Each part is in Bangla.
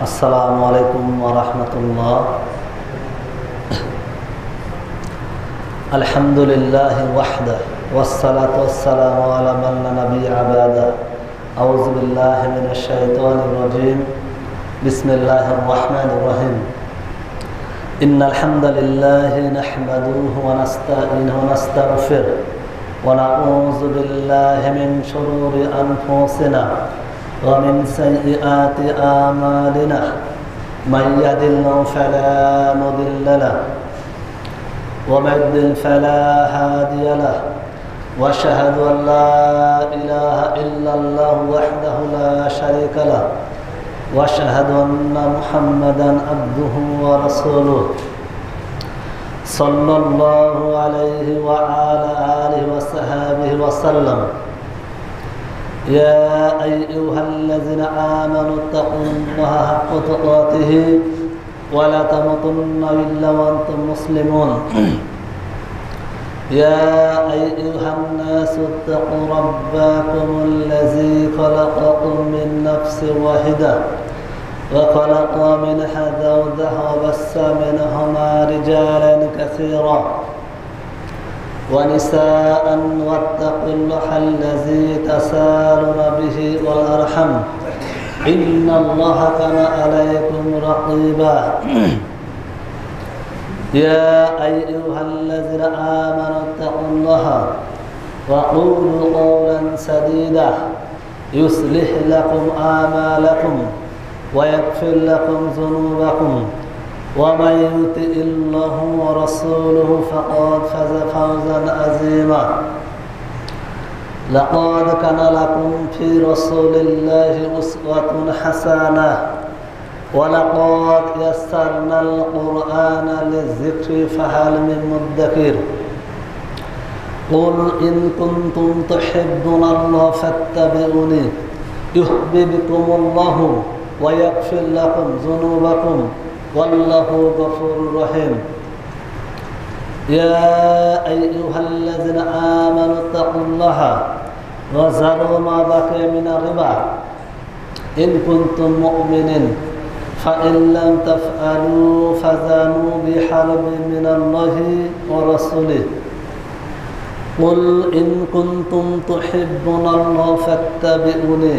আসসালামু আলাইকুম ওয়া রাহমাতুল্লাহ। আলহামদুলিল্লাহি ওয়াহদাহু ওয়াসসালাতু ওয়াসসালামু আলা মান লা নাবিয়্যা বা'দাহু। আউযু বিল্লাহি মিনাশ শাইতানির রাজীম। বিসমিল্লাহির রাহমানির রাহিম। ইন্নাল হামদালিল্লাহি নাহমাদুহু ওয়া নাস্তাঈনুহু ওয়া নাস্তাগফিরুহু ওয়া নাউযু বিল্লাহি মিন শুরুরি আনফুসিনা ومن سيئات أعمالنا من يهد الله فلا مضل له ومن يضلل فلا هادي له وأشهد أن لا إله إلا الله وحده لا شريك له وأشهد أن محمدا عبده ورسوله صلى الله عليه وعلى آله وصحبه وسلم. يا أيها الذين آمنوا اتقوا الله حق تقاته ولا تموتن إلا وأنتم مسلمون. يا أيها الناس اتقوا ربكم الذي خلقكم من نفس واحدة وخلق منها زوجها وبث منهما رجالا كثيرا ونساء واتقوا الله الذي تساءلون به والأرحم إن الله كان عليكم رقيبا. يا أيها الذين آمنوا اتقوا الله وقولوا قولا سديدا يصلح لكم أعمالكم ويغفر لكم ذنوبكم ومن يطع الله ورسوله فقد فاز فوزا عظيما. لقد كان لكم في رسول الله أسوة حسنة ولقد يسرنا القرآن للذكر فهل من مدكر. قل إن كنتم تحبون الله فاتبعوني يحببكم الله ويغفر لكم ذنوبكم والله غفور رحيم. يا أيها الذين آمنوا اتقوا الله وذروا ما بقي من الربا إن كنتم مؤمنين فإن لم تفعلوا فاذنوا بحرب من الله ورسوله. قل إن كنتم تحبون الله فاتبعوني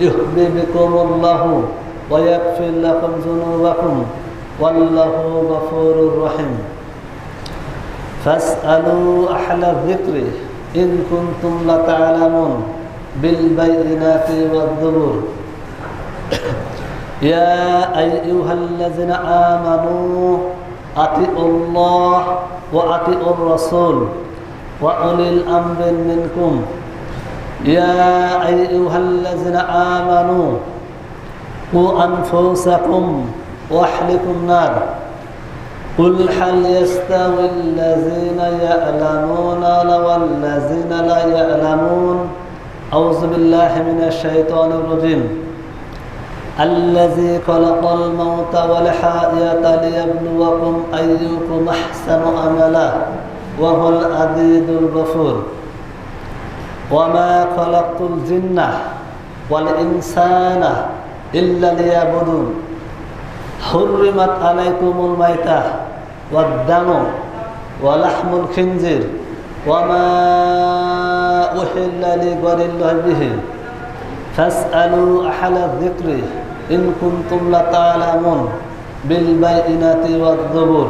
يحببكم الله ويغفر لكم ذنوبكم والله غفور رحيم. فاسألوا أهل الذكر إن كنتم لا تعلمون بالبينات والزبور. يا أيها الذين آمنوا أطيعوا الله وأطيعوا الرسول وأولي الأمر منكم. يا أيها الذين آمنوا قوا أنفسكم وأهلكم نار. قل هل يستوي الذين يعلمون والذين لا يعلمون. أعوذ بالله من الشيطان الرجيم. الذي خلق الموت والحياة ليبلوكم أيكم أحسن عملا وهو العزيز الغفور. وما خلقت الجن والإنسان إلا ليعبدون. حرمت عليكم الميتة والدم ولحم الخنزير وما أحل لغير الله به فاسألوا أهل الذكر إن كنتم لا تعلمون بالبينات والزبور.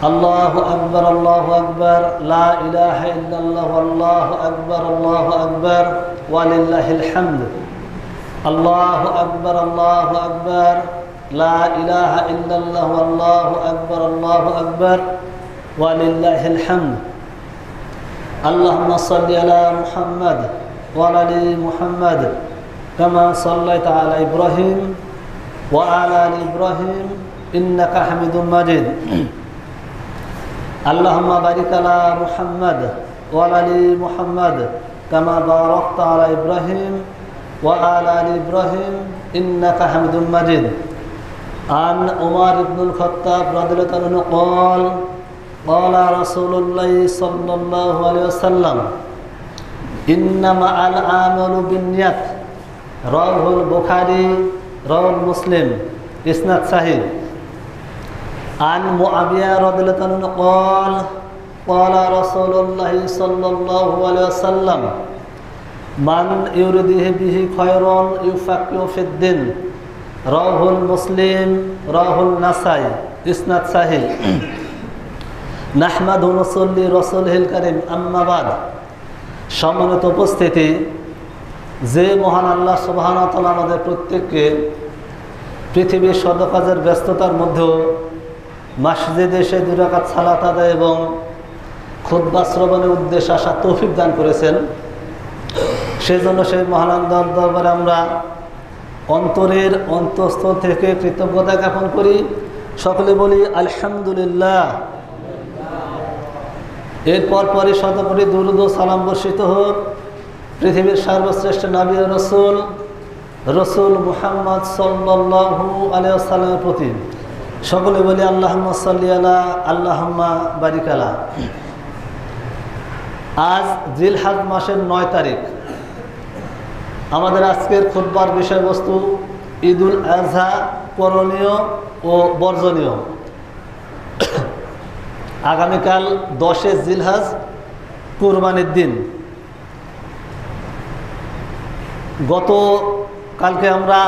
الله أكبر الله أكبر لا إله إلا الله والله أكبر الله أكبر ولله الحمد. الله أكبر الله أكبر لا إله إلا الله والله أكبر الله أكبر ولله الحمد. اللهم صل على محمد وعلى آل محمد كما صليت على إبراهيم وعلى آل إبراهيم إنك حميد مجيد. اللهم بارك على محمد وعلى آل محمد كما باركت على إبراهيم وعلى آل إبراهيم إنك حميد مجيد. عن عمر بن الخطاب رضي الله عنه قال قال رسول الله صلى الله عليه وسلم إنما الأعمال بالنيات রাওয়াহুল বুখারী, রাওয়াহুল মুসলিম, ইসনাদ সাহিহ। আন মুআবিয়া রাদিয়াল্লাহু আনহু قال قال رسول الله صلى الله عليه وسلم من يريد به خيرا يفقهه في الدين রাওয়াহুল মুসলিম, রাওয়াহুল নাসাই, ইসনাদ সাহিহ। নাহমাদু নুসাল্লি রাসূলিল কারীম, আম্মা বাদ। সম্মানিত উপস্থিতি, যে মহান আল্লাহ সুবহানাহু ওয়া তাআলা আমাদের প্রত্যেককে পৃথিবীর সদকাজের ব্যস্ততার মধ্যেও মসজিদে এসে 2 রাকাত সালাত আদায় এবং খুতবা শ্রবণের উদ্দেশ্যে আসা তৌফিক দান করেছেন, সেজন্য সেই মহান আল্লাহর দরবারে আমরা অন্তরের অন্তঃস্থল থেকে কৃতজ্ঞতা জ্ঞাপন করি। সকলে বলি আলহামদুলিল্লাহ। এরপর পরই শতকোটি দুরূদ ও সালাম বর্ষিত হোক পৃথিবীর সর্বশ্রেষ্ঠ নবী ও রসুল মুহাম্মদ সাল্লাল্লাহু আলাইহি ওয়াসাল্লামের প্রতি। সকলে বলি আল্লাহুম্মা সাল্লি আলা, আল্লাহুম্মা বারিক আলা। আজ জিলহজ মাসের 9 তারিখ। আমাদের আজকের খুতবার বিষয়বস্তু ঈদুল আজহা, করণীয় ও বর্জনীয়। আগামীকাল 10 জিলহজ, কুরবানির দিন। কালকে আমরা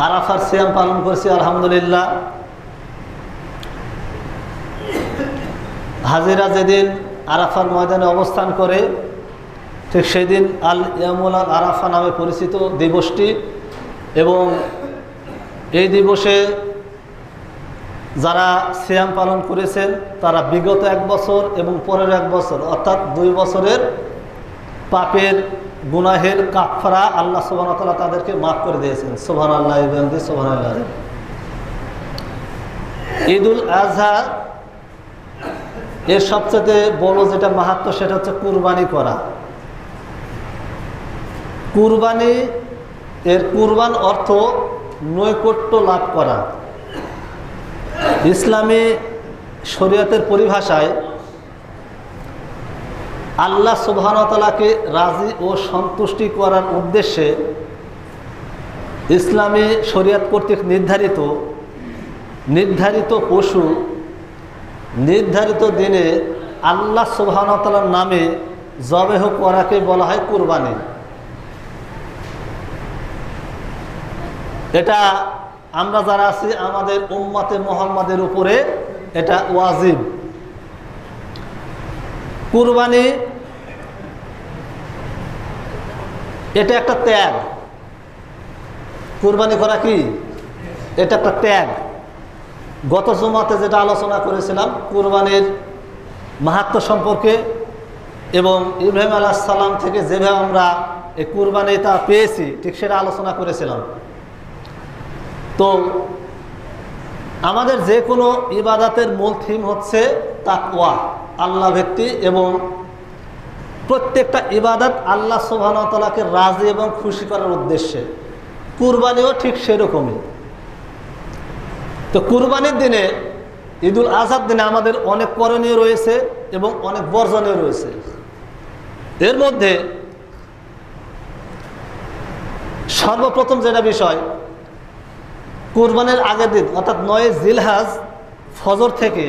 আরাফার সিয়াম পালন করেছি, আলহামদুলিল্লাহ। হাজিরা যেদিন আরাফার ময়দানে অবস্থান করে, ঠিক সেদিন আল ইয়ামুল আরাফা নামে পরিচিত দিবসটি। এবং এই দিবসে যারা সিয়াম পালন করেছেন তারা বিগত 1 বছর এবং পরের 1 বছর অর্থাৎ 2 বছরের পাপের গুনাহের কাফারা আল্লাহ সুবহানাহু ওয়া তাআলা তাদেরকে মাফ করে দিয়েছেন। সুবহানাল্লাহ ওয়া বিহামদিহি, সুবহানাল্লাহ। ঈদুল আজহা এর সবচেয়ে বড় যেটা মাহাত্ম্য সেটা হচ্ছে কুরবানি করা। কুরবানি এর কুরবান অর্থ নৈকট্য লাভ করা। ইসলামী শরীয়তের পরিভাষায় আল্লাহ সুবহানাহু ওয়া তাআলাকে রাজি ও সন্তুষ্টি করার উদ্দেশ্যে ইসলামী শরীয়ত কর্তৃক নির্ধারিত পশু নির্ধারিত দিনে আল্লাহ সুবহানাহু ওয়া তাআলার নামে জবেহ করাকে বলা হয় কুরবানি। এটা আমরা যারা আছি আমাদের উম্মতে মুহাম্মাদের উপরে এটা ওয়াজিব। কুরবানি এটা একটা ত্যাগ। কুরবানি করা কি? এটা একটা ত্যাগ। গত জুমাতে যেটা আলোচনা করেছিলাম কুরবানির মাহাত্ম্য সম্পর্কে এবং ইব্রাহিম আলাইহিস সালাম থেকে যেভাবে আমরা এই কুরবানিটা পেয়েছি ঠিক সেটা আলোচনা করেছিলাম। তো আমাদের যে কোনো ইবাদতের মূল থিম হচ্ছে তাকওয়া, আল্লাহ ভক্তি, এবং প্রত্যেকটা ইবাদত আল্লাহ সুবহানাহু ওয়া তাআলাকে রাজি এবং খুশি করার উদ্দেশ্যে। কুরবানিও ঠিক সেরকমই। তো কুরবানির দিনে, ঈদুল আজহার দিনে আমাদের অনেক করণীয় রয়েছে এবং অনেক বর্জনীয় রয়েছে। এর মধ্যে সর্বপ্রথম যেটা বিষয়, কুরবানির আগের দিন অর্থাৎ 9 জিলহজ ফজর থেকে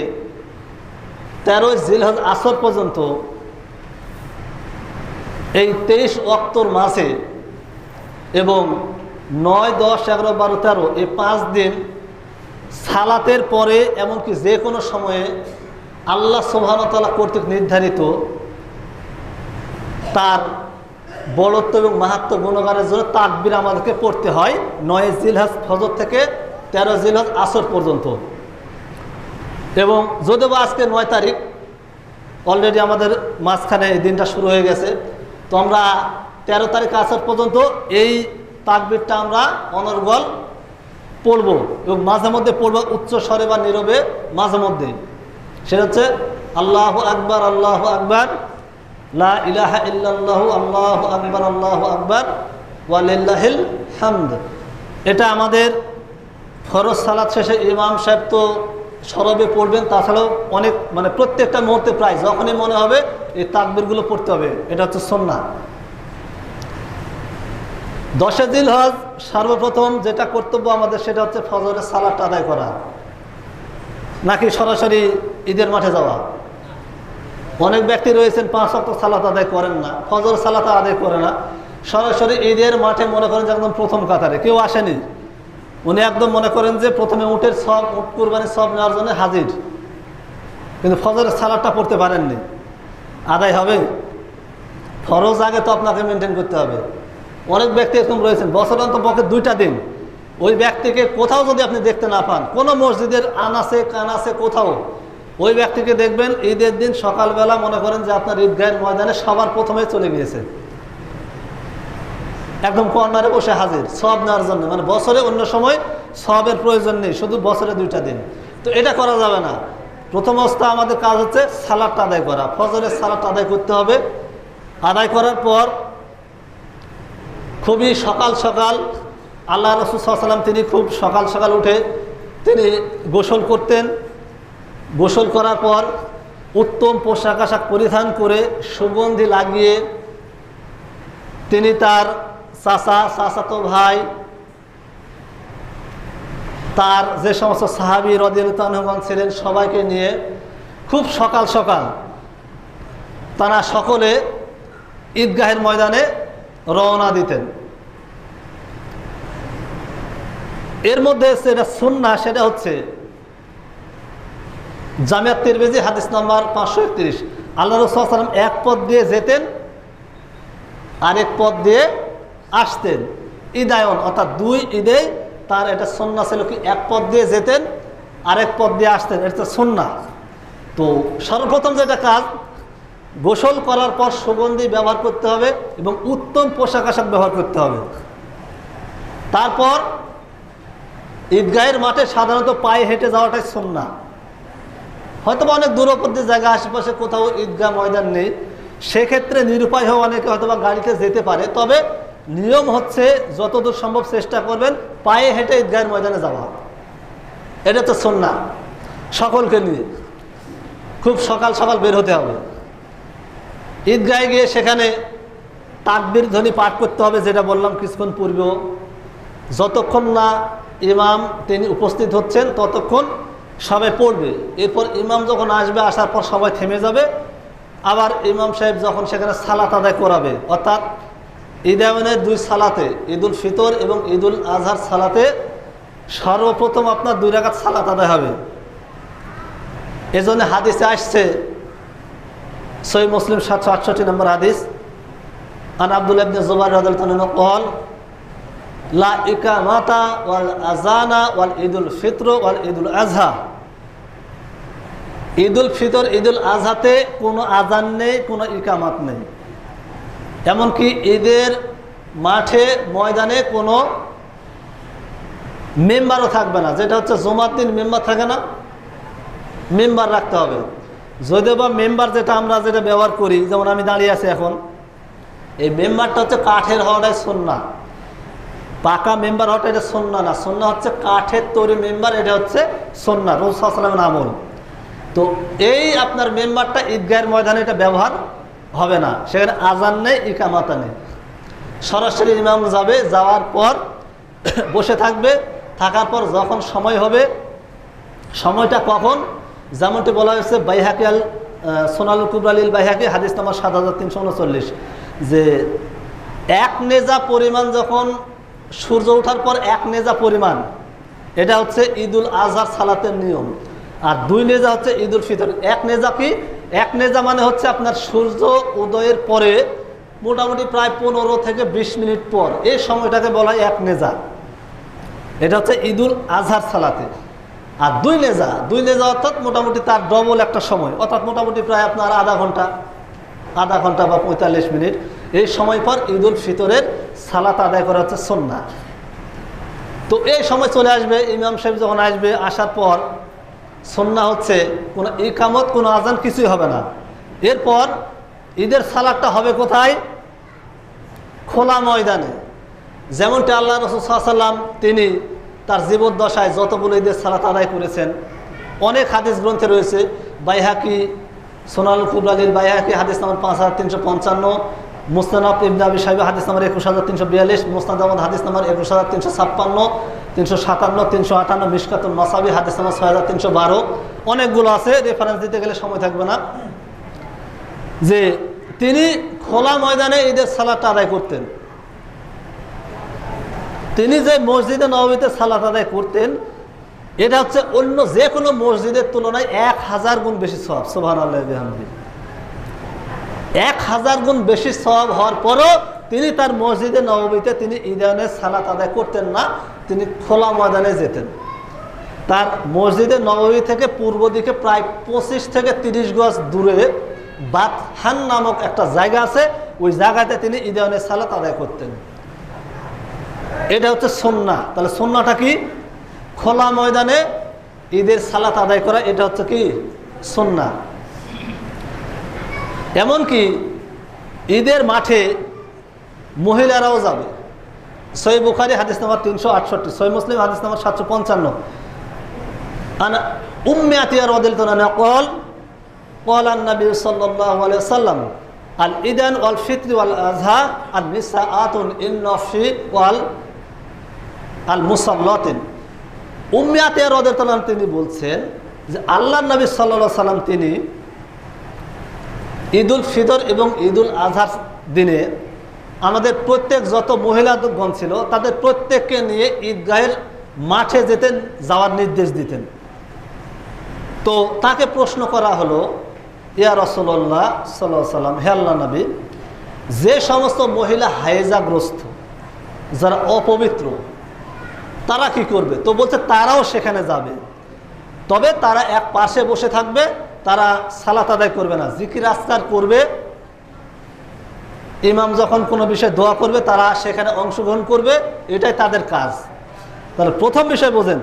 13 জিলহজ আসর পর্যন্ত এই 23 ওয়াক্তর মাঝে এবং 9, 10, 11, 12, 13 এই 5 দিন সালাতের পরে এমনকি যে কোনো সময়ে আল্লাহ সুবহানাহু ওয়া তাআলা কর্তৃক নির্ধারিত তার বড়ত্ব এবং মাহাত্ম্য গুণগানের জন্য তাকবীর আমাদেরকে পড়তে হয় 9 জিলহজ ফজর থেকে 13 জিলহজ আসর পর্যন্ত। এবং যদিও আজকে 9 তারিখ, অলরেডি আমাদের মাঝখানে এই দিনটা শুরু হয়ে গেছে, তো আমরা 13 তারিখ আসর পর্যন্ত এই তাকবীরটা আমরা অনর্গল পড়ব এবং মাঝে মধ্যে পড়ব উচ্চ স্বরে বা নীরবে মাঝে মধ্যে। সেটা হচ্ছে আল্লাহু আকবার, আল্লাহু আকবার, লা ইলাহা ইল্লাল্লাহু, আল্লাহু আকবার, আল্লাহু আকবার, ওয়া লিল্লাহিল হামদ। এটা আমাদের ফরজ সালাত শেষে ইমাম সাহেব তো সরবে পড়বেন, তাছাড়াও অনেক প্রত্যেকটা মুহূর্তে প্রায় যখনই মনে হবে এই তাকবীরগুলো পড়তে হবে। এটা হচ্ছে সুন্নাহ। 10 জিলহজ সর্বপ্রথম যেটা কর্তব্য আমাদের সেটা হচ্ছে ফজরের সালাত আদায় করা, নাকি সরাসরি ঈদের মাঠে যাওয়া। অনেক ব্যক্তি রয়েছেন 5 ওয়াক্ত সালাত আদায় করেন না, ফজর সালাত আদায় করে না, সরাসরি ঈদের মাঠে মনে করেন যে একদম প্রথম কাতারে কেউ আসেনি, উনি একদম মনে করেন যে প্রথমে উটের সব উট কুরবানির সব নেওয়ার জন্য হাজির, কিন্তু ফজরের সালাতটা পড়তে পারেননি। আদায় হবে? ফরজ আগে তো আপনাকে মেনটেন করতে হবে। অনেক ব্যক্তি এরকম রয়েছেন বছর অন্তপক্ষে 2টা দিন, ওই ব্যক্তিকে কোথাও যদি আপনি দেখতে না পান, কোনো মসজিদের আনাসে কানাসে কোথাও, ওই ব্যক্তিকে দেখবেন ঈদের দিন সকালবেলা মনে করেন যে আপনার ঈদগাহের ময়দানে সবার প্রথমে চলে গিয়েছে, একদম কর্নারে বসে হাজির সব নেওয়ার জন্য। মানে বছরে অন্য সময় সবের প্রয়োজন নেই, শুধু বছরে 2টা দিন। তো এটা করা যাবে না। প্রথম অবস্থা আমাদের কাজ হচ্ছে সালাতটা আদায় করা, ফজরের সালাতটা আদায় করতে হবে। আদায় করার পর খুবই সকাল সকাল আল্লাহ রাসূল সাল্লাল্লাহু আলাইহি ওয়াসাল্লাম তিনি খুব সকাল সকাল উঠে তিনি গোসল করতেন। গোসল করার পর উত্তম পোশাক আশাক পরিধান করে সুগন্ধি লাগিয়ে তিনি তার চাচাতো ভাই, তার যে সমস্ত সাহাবী রাদিয়াল্লাহু আনহুগণ ছিলেন সবাইকে নিয়ে খুব সকাল সকাল তারা সকলে ঈদগাহের ময়দানে রওনা দিতেন। এর মধ্যে যেটা সুন্নাহ সেটা হচ্ছে জামিয়া তিরমিজি হাদিস নাম্বার 531, আল্লাহ রাসূল সাল্লাল্লাহু আলাইহি ওয়াসাল্লাম এক পথ দিয়ে যেতেন আরেক পথ দিয়ে আসতেন। ঈদায়ন অর্থাৎ 2 ঈদে তার এটা সুন্নাহ ছিল কি এক পথ দিয়ে যেতেন আরেক পথ দিয়ে আসতেন, এটা সুন্নাহ। তো সর্বপ্রথম যেটা কাজ, গোসল করার পর সুগন্ধি ব্যবহার করতে হবে এবং উত্তম পোশাক আশাক ব্যবহার করতে হবে। তারপর ঈদগাহের মাঠে সাধারণত পায়ে হেঁটে যাওয়াটাই সুন্নাহ। হয়তো অনেক দূরবর্তী জায়গা আশেপাশে কোথাও ঈদগাহ ময়দান নেই, সেক্ষেত্রে নিরুপায় হয়ে অনেকে হয়তো গাড়িতে যেতে পারে, তবে নিয়ম হচ্ছে যতদূর সম্ভব চেষ্টা করবেন পায়ে হেঁটে ঈদগাহের ময়দানে যাওয়া, এটা তো সুন্নাহ। সকলকে নিয়ে খুব সকাল সকাল বের হতে হবে। ঈদগাহে গিয়ে সেখানে তাকবীর ধ্বনি পাঠ করতে হবে, যেটা বললাম কিছুক্ষণ পূর্বেও। যতক্ষণ না ইমাম তিনি উপস্থিত হচ্ছেন ততক্ষণ সবাই পড়বে। এরপর ইমাম যখন আসবে, আসার পর সবাই থেমে যাবে। আবার ইমাম সাহেব যখন সেখানে সালাত আদায় করাবে, অর্থাৎ ঈদায়নের 2 সালাতে, ঈদুল ফিতর এবং ঈদুল আজহার সালাতে সর্বপ্রথম আপনার 2 রাকাত সালাত আদায় হবে। এজন্য হাদিসে আসছে, সহিহ মুসলিম 768 নম্বর হাদিস, আন আব্দুল্লাহ ইবনে জুবাইর রাদিয়াল্লাহু আনহু قال লা ইকামাতা ওয়াল আযানা ওয়াল ঈদুল ফিতর ওয়াল ঈদুল আযহা। ঈদুল ফিতর ঈদুল আযহাতে কোনো আযান নেই, কোনো ইকামাত নেই, এমনকি ঈদের মাঠে ময়দানে কোনো মেম্বারও থাকবে না। যেটা হচ্ছে জুমার দিন মেম্বার থাকে না, মেম্বার রাখতে হবে। যদিও বা মেম্বার যেটা আমরা যেটা ব্যবহার করি, যেমন আমি দাঁড়িয়ে আছি এখন, এই মেম্বারটা হচ্ছে কাঠের হওয়াটাই সুন্নাহ। পাকা মেম্বার হওয়াটা এটা সুন্নাহ না, সুন্নাহ হচ্ছে কাঠের তৈরি মেম্বার, এটা হচ্ছে সুন্নাহ, রাসূল সাল্লাল্লাহু আলাইহি ওয়াসাল্লামের আমল। তো এই আপনার মেম্বারটা ঈদগাহের ময়দানে এটা ব্যবহার হবে না, সেখানে আযান নেই, ইকামাতা নেই। সরাসরি ইমাম যাবে, যাওয়ার পর বসে থাকবে, থাকার পর যখন সময় হবে, সময়টা কখন, যেমনটি বলা হয়েছে বাইহাকি আল সুনানুল কুবরা লিল বাইহাকি হাদিস নাম্বার 7339, যে 1 নেজা পরিমাণ যখন সূর্য ওঠার পর 1 নেজা পরিমাণ, এটা হচ্ছে ঈদুল আজহার সালাতের নিয়ম। আর 2 নেজা হচ্ছে ঈদুল ফিতর। 1 নেজা কি? 1 নেজা মানে হচ্ছে আপনার সূর্য উদয়ের পরে মোটামুটি প্রায় 15 থেকে 20 মিনিট পর, এই সময়টাকে বলা হয় 1 নেজা। এটা হচ্ছে ঈদুল আজহার সালাতে। আর 2 নেজা অর্থাৎ মোটামুটি তার ডবল একটা সময়, অর্থাৎ মোটামুটি প্রায় আপনার আধা ঘন্টা বা 45 মিনিট, এই সময় পর ঈদুল ফিতরের সালাত আদায় করা হচ্ছে সুন্নাহ। তো এই সময় চলে আসবে, ইমাম সাহেব যখন আসবে, আসার পর সুন্নাহ হচ্ছে কোনো ইকামত, কোনো আযান কিছুই হবে না। এরপর ঈদের সালাতটা হবে কোথায়? খোলা ময়দানে। যেমনটি আল্লাহ রাসূল সাল্লাল্লাহু আলাইহি ওয়াসাল্লাম তিনি তার জীবদ্দশায় যতগুলো ঈদের সালাত আদায় করেছেন, অনেক হাদিস গ্রন্থে রয়েছে। বাইহাকি সুনানুল কুবরা লিল বাইহাকি হাদিস নাম্বার 5355, মুসনাদ ইবনে আবি শাইবা হাদিস নাম্বার 21342, মুসনাদ আহমদ হাদিস নাম্বার 21356, 357, 358, মিশকাতুল মাসাবি হাদিস নাম্বার 6312। অনেকগুলো আছে, রেফারেন্স দিতে গেলে সময় থাকবে না। যে তিনি খোলা ময়দানে ঈদের সালাত আদায় করতেন। তিনি যে মসজিদে নববীতে সালাত আদায় করতেন, এটা হচ্ছে অন্য যে কোনো মসজিদের তুলনায় 1000 গুণ বেশি সওয়াব। সুবহানাল্লাহি ওয়া বিহামদিহি। 1000 গুণ বেশি সওয়াব হওয়ার পরও তিনি তার মসজিদে নববীতে তিনি ঈদের সালাত আদায় করতেন না, তিনি খোলা ময়দানে যেতেন। তার মসজিদে নববী থেকে পূর্ব দিকে প্রায় 25 থেকে 30 গজ দূরে বাতহান নামক একটা জায়গা আছে, ওই জায়গাতে তিনি ঈদের সালাত আদায় করতেন। এটা হচ্ছে সুন্নাহ। তাহলে সুন্নাহটা কি? খোলা ময়দানে ঈদের সালাত আদায় করা, এটা হচ্ছে কি সুন্নাহ। এমনকি ঈদের মাঠে মহিলারাও যাবে। সহিহ বুখারী হাদিস নাম্বার 368, সহিহ মুসলিম হাদিস নাম্বার 755। আনা উম্মে আতিয়া রাদিয়াল্লাহু আনহা قال قال النبي صلى الله عليه وسلم العيدان والفطر والأضحى النساءات النفش والمصلات। উম্মে আতিয়া রাদিয়াল্লাহু আনহা তিনি বলছেন যে আল্লাহর নবী সাল্লাল্লাহু আলাইহি ওয়াসাল্লাম তিনি ঈদুল ফিতর এবং ঈদুল আজহার দিনে আমাদের প্রত্যেক যত মহিলাগণ ছিল তাদের প্রত্যেককে নিয়ে ঈদগাহের মাঠে যেতেন, যাওয়ার নির্দেশ দিতেন। তো তাকে প্রশ্ন করা হলো, ইয়া রাসূলুল্লাহ সাল্লাল্লাহু আলাইহি ওয়াসাল্লাম, হে আল্লাহর নবী, যে সমস্ত মহিলা হায়েজাগ্রস্ত, যারা অপবিত্র, তারা কি করবে? তো বলছে তারাও সেখানে যাবে, তবে তারা এক পাশে বসে থাকবে, তারা সালাত আদায় করবে না, জিকির আজকার করবে। ইমাম যখন কোনো বিষয়ে দোয়া করবে তারা সেখানে অংশগ্রহণ করবে, এটাই তাদের কাজ। তাহলে প্রথম বিষয় বোঝেন,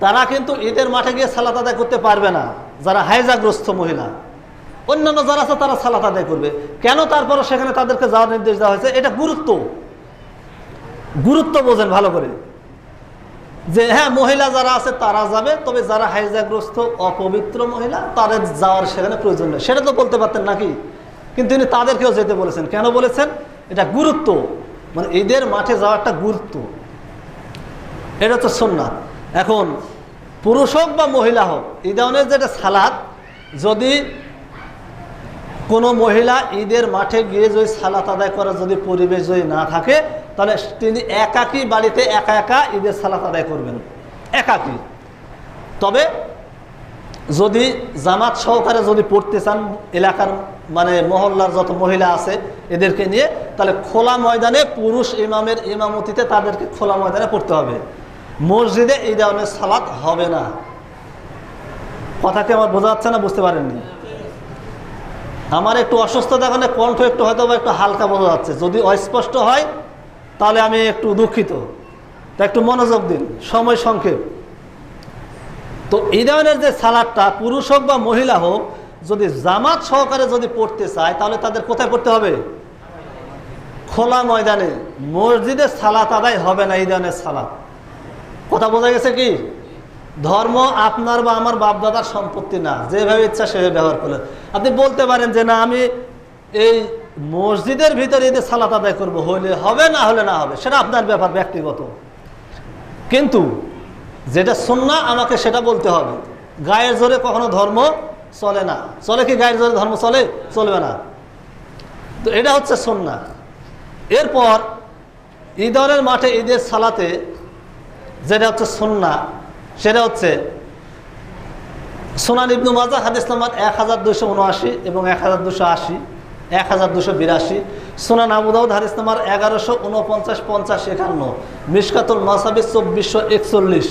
তারা কিন্তু ঈদের মাঠে গিয়ে সালাত আদায় করতে পারবে না যারা হায়েজাগ্রস্ত মহিলা। অন্যান্য যারা আছে তারা সালাত আদায় করবে। কেন? তারপরও সেখানে তাদেরকে যাওয়ার নির্দেশ দেওয়া হয়েছে। এটা গুরুত্ব বোঝেন ভালো করে, যে হ্যাঁ মহিলা যারা আছে তারা যাবে, তবে যারা হায়েজাগ্রস্ত অপবিত্র মহিলা তাদের যাওয়ার সেখানে প্রয়োজন নেই। সেটা তো বলতে পারতেন নাকি? কিন্তু তিনি তাদেরকেও যেতে বলেছেন। কেন বলেছেন? এটা গুরুত্ব, মানে ঈদের মাঠে যাওয়াটা গুরুত্ব, এটা তো সুন্নাত। এখন পুরুষ হোক বা মহিলা হোক, ঈদের যেটা সালাত, যদি কোনো মহিলা ঈদের মাঠে গিয়ে যদি সালাত আদায় করার যদি পরিবেশ যদি না থাকে, তাহলে তিনি একাকী বাড়িতে একা একা ঈদের সালাত আদায় করবেন, একাকী। তবে যদি জামাত সহকারে যদি পড়তে চান, এলাকার মানে মহল্লার যত মহিলা আছে এদেরকে নিয়ে, তাহলে খোলা ময়দানে পুরুষ ইমামের ইমামতিতে তাদেরকে খোলা ময়দানে পড়তে হবে। মসজিদে ঈদের সালাত হবে না। কথা কি আমার বোঝা যাচ্ছে না? বুঝতে পারেননি? আমার একটু অসুস্থতার কারণে কণ্ঠ একটু হয়তো বা একটু হালকা বোঝা যাচ্ছে। যদি অস্পষ্ট হয় তাহলে আমি একটু দুঃখিত, তা একটু মনোযোগ দিন, সময় সংক্ষেপ। তো ঈদের যে সালাতটা পুরুষ হোক বা মহিলা হোক, যদি জামাত সহকারে যদি পড়তে চায়, তাহলে তাদের কোথায় পড়তে হবে? খোলা ময়দানে। মসজিদে সালাত আদায় হবে না ঈদের সালাত। কথা বোঝা গেছে কি? ধর্ম আপনার বা আমার বাপদাদার সম্পত্তি না, যেভাবে ইচ্ছা সেভাবে ব্যবহার করলেন। আপনি বলতে পারেন যে না, আমি এই মসজিদের ভিতরে ঈদের সালাত আদায় করবো, হইলে হবে, না হলে না হবে, সেটা আপনার ব্যাপার, ব্যক্তিগত। কিন্তু যেটা সুন্নাহ আমাকে সেটা বলতে হবে। গায়ের জোরে কখনো ধর্ম চলে না। চলে কি গায়ের জোরে ধর্ম? চলবে না। তো এটা হচ্ছে সুন্নাহ। এরপর ঈদের মাঠে ঈদের সালাতে যেটা হচ্ছে সুন্নাহ, সেটা হচ্ছে সুনান ইবনে মাজাহ হাদিস নাম্বার 1279 এবং 1280, 1282, সুনান আবু দাউদ হাদিস নাম্বার 1149, 50, 51, মিশকাতুল মাসাবি 2441,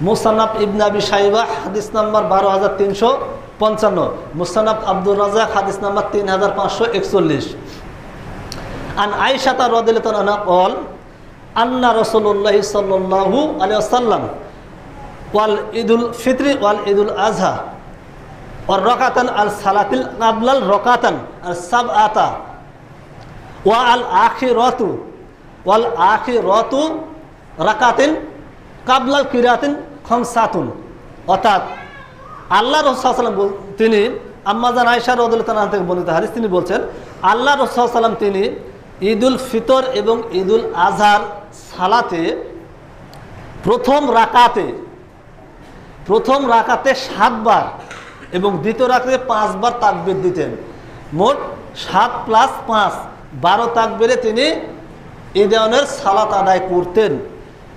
মুসান্নাফ ইবনে আবি শাইবা হাদিস নাম্বার 12355, মুসান্নাফ আব্দুর রাজ্জাক হাদিস নাম্বার 3541। আন আয়েশা রাদিয়াল্লাহু আনহা قال আন্না রাসূলুল্লাহ সাল্লাল্লাহু আলাইহি ওয়াসাল্লাম ওয়াল ঈদুল ফিত্রি ওয়াল ঈদুল আযহা ওয়ার রাকাতান আল সালাতিল কাবলাল রাকাতান আর সাবআতা ওয়া আল আখিরাতু রাকাতিন কাবলাল কিরাতিন খামসাতুন। অর্থাৎ আল্লাহ রাসূল সাল্লাল্লাহু আলাইহি ওয়াসাল্লাম তিনি, আম্মা জান আয়েশা রাদিয়াল্লাহু আনহা থেকে বর্ণিত হাদিস, তিনি বলছেন আল্লাহ রাসূল সাল্লাল্লাহু আলাইহি ওয়াসাল্লাম তিনি ঈদুল ফিতর এবং ঈদুল আজহার সালাতে প্রথম রাকাতে 7 বার এবং দ্বিতীয় রাকাতে 5 বার তাকবীর দিতেন। মোট 7 + 5 12 তাকবীরে তিনি ঈদায়নের সালাত আদায় করতেন।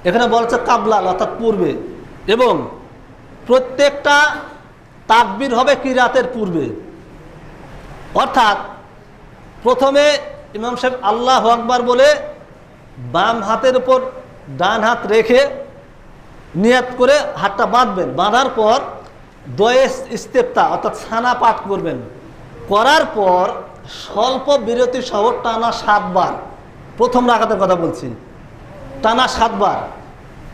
এখানে বলছে কাবলাল অর্থাৎ পূর্বে, এবং প্রত্যেকটা তাকবীর হবে কিরাতের পূর্বে। অর্থাৎ প্রথমে ইমাম সাহেব আল্লাহু আকবার বলে বাম হাতের উপর ডান হাত রেখে নিয়াত করে হাতটা বাঁধবেন। বাঁধার পর দোয়ে ইস্তেফতা অর্থাৎ ছানা পাঠ করবেন। করার পর স্বল্প বিরতি সহ টানা 7 বার, প্রথম রাকাতের কথা বলছি, টানা 7 বার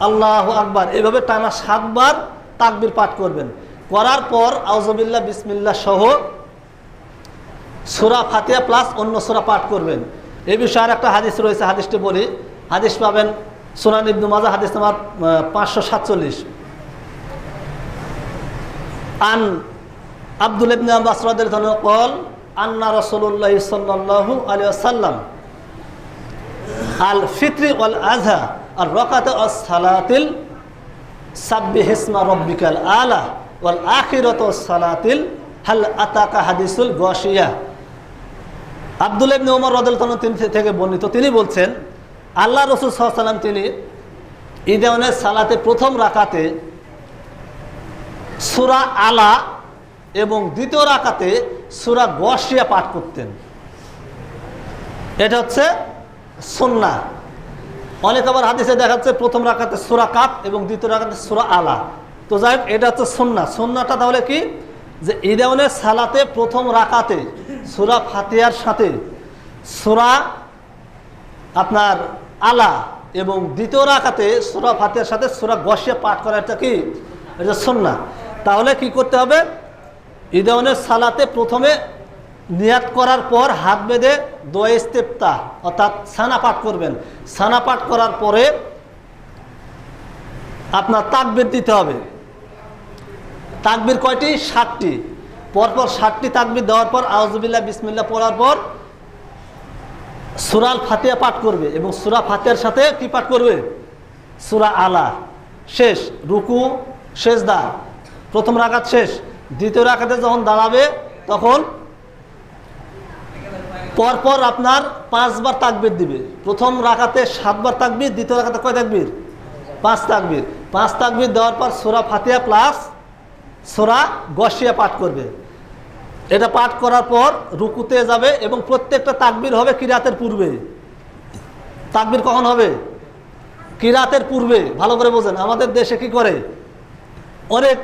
আল্লাহু আকবার এভাবে টানা 7 বার তাকবীর পাঠ করবেন। করার পর আউযুবিল্লাহ বিসমিল্লাহ সহ সূরা ফাতিহা প্লাস অন্য সূরা পাঠ করবেন। এই বিষয়ে আর একটা হাদিস রয়েছে, হাদিসটি বলি। হাদিস পাবেন সুনান ইবনে মাজাহ হাদিস নাম্বার 547। আন আব্দুল ইবনে আব্বাস রাদিয়াল্লাহু আনহু قال আন্না রাসূলুল্লাহ সাল্লাল্লাহু আলাইহি ওয়াসাল্লাম আল ফিত্রি ওয়াল আযহা আর রাকাত আস-সালাতিল সাব্বিহ ইসমা রাব্বিকাল আলা ওয়াল আখিরাতু আস-সালাতিল হাল আতাকা হাদিসুল গাশিয়া। আব্দুল ইবনে ওমর রাদিয়াল্লাহু আনহু থেকে বর্ণিত, তিনি বলছেন আল্লাহ রাসূল সাল্লাল্লাহু আলাইহি ওয়াসাল্লাম তিনি ঈদায়নের সালাতে প্রথম রাকাতে সূরা আলা এবং দ্বিতীয় রাকাতে সূরা গাশিয়া পাঠ করতেন। এটা হচ্ছে সুন্নাহ। অনেক আবার হাদিসে দেখা যাচ্ছে প্রথম রাকাতে সূরা কাফ এবং দ্বিতীয় রাকাতে সূরা আলা। তো যাই হোক, এটা হচ্ছে সুন্নাহ। সুন্নাহটা তাহলে কি, যে ঈদায়নের সালাতে প্রথম রাকাতে সূরা ফাতিহার সাথে সূরা আপনার আলা এবং দ্বিতীয় রাকাতে সূরা ফাতিহার সাথে সূরা গাশিয়া পাঠ করা, এটা কি, এটা সুন্নাহ। তাহলে কি করতে হবে, ঈদায়নের সালাতে প্রথমে নিয়াত করার পর হাত বেঁধে দোয়া ইস্তেফতা অর্থাৎ ছানা পাঠ করবেন। ছানা পাঠ করার পরে আপনার তাকবীর দিতে হবে। তাকবীর কয়টি? 7টি। পরপর 7টি তাকবীর দেওয়ার পর আউযুবিল্লাহ বিসমিল্লাহ পড়ার পর সূরা আল ফাতিহা পাঠ করবে এবং সূরা ফাতিহার সাথে কি পাঠ করবে? সূরা আলা। শেষ রুকু সেজদা, প্রথম রাকাত শেষ। দ্বিতীয় রাকাতে যখন দাঁড়াবে তখন পরপর আপনার 5 বার তাকবীর দিবে। প্রথম রাকাতে 7 বার তাকবীর, দ্বিতীয় রাকাতে কয় তাকবীর? 5 তাকবীর। 5 তাকবীর দেওয়ার পর সূরা ফাতিহা প্লাস সূরা গাশিয়া পাঠ করবে। এটা পাঠ করার পর রুকুতে যাবে এবং প্রত্যেকটা তাকবীর হবে কিরাতের পূর্বে। তাকবীর কখন হবে? কিরাতের পূর্বে। ভালো করে বোঝেন, আমাদের দেশে কি করে, অনেক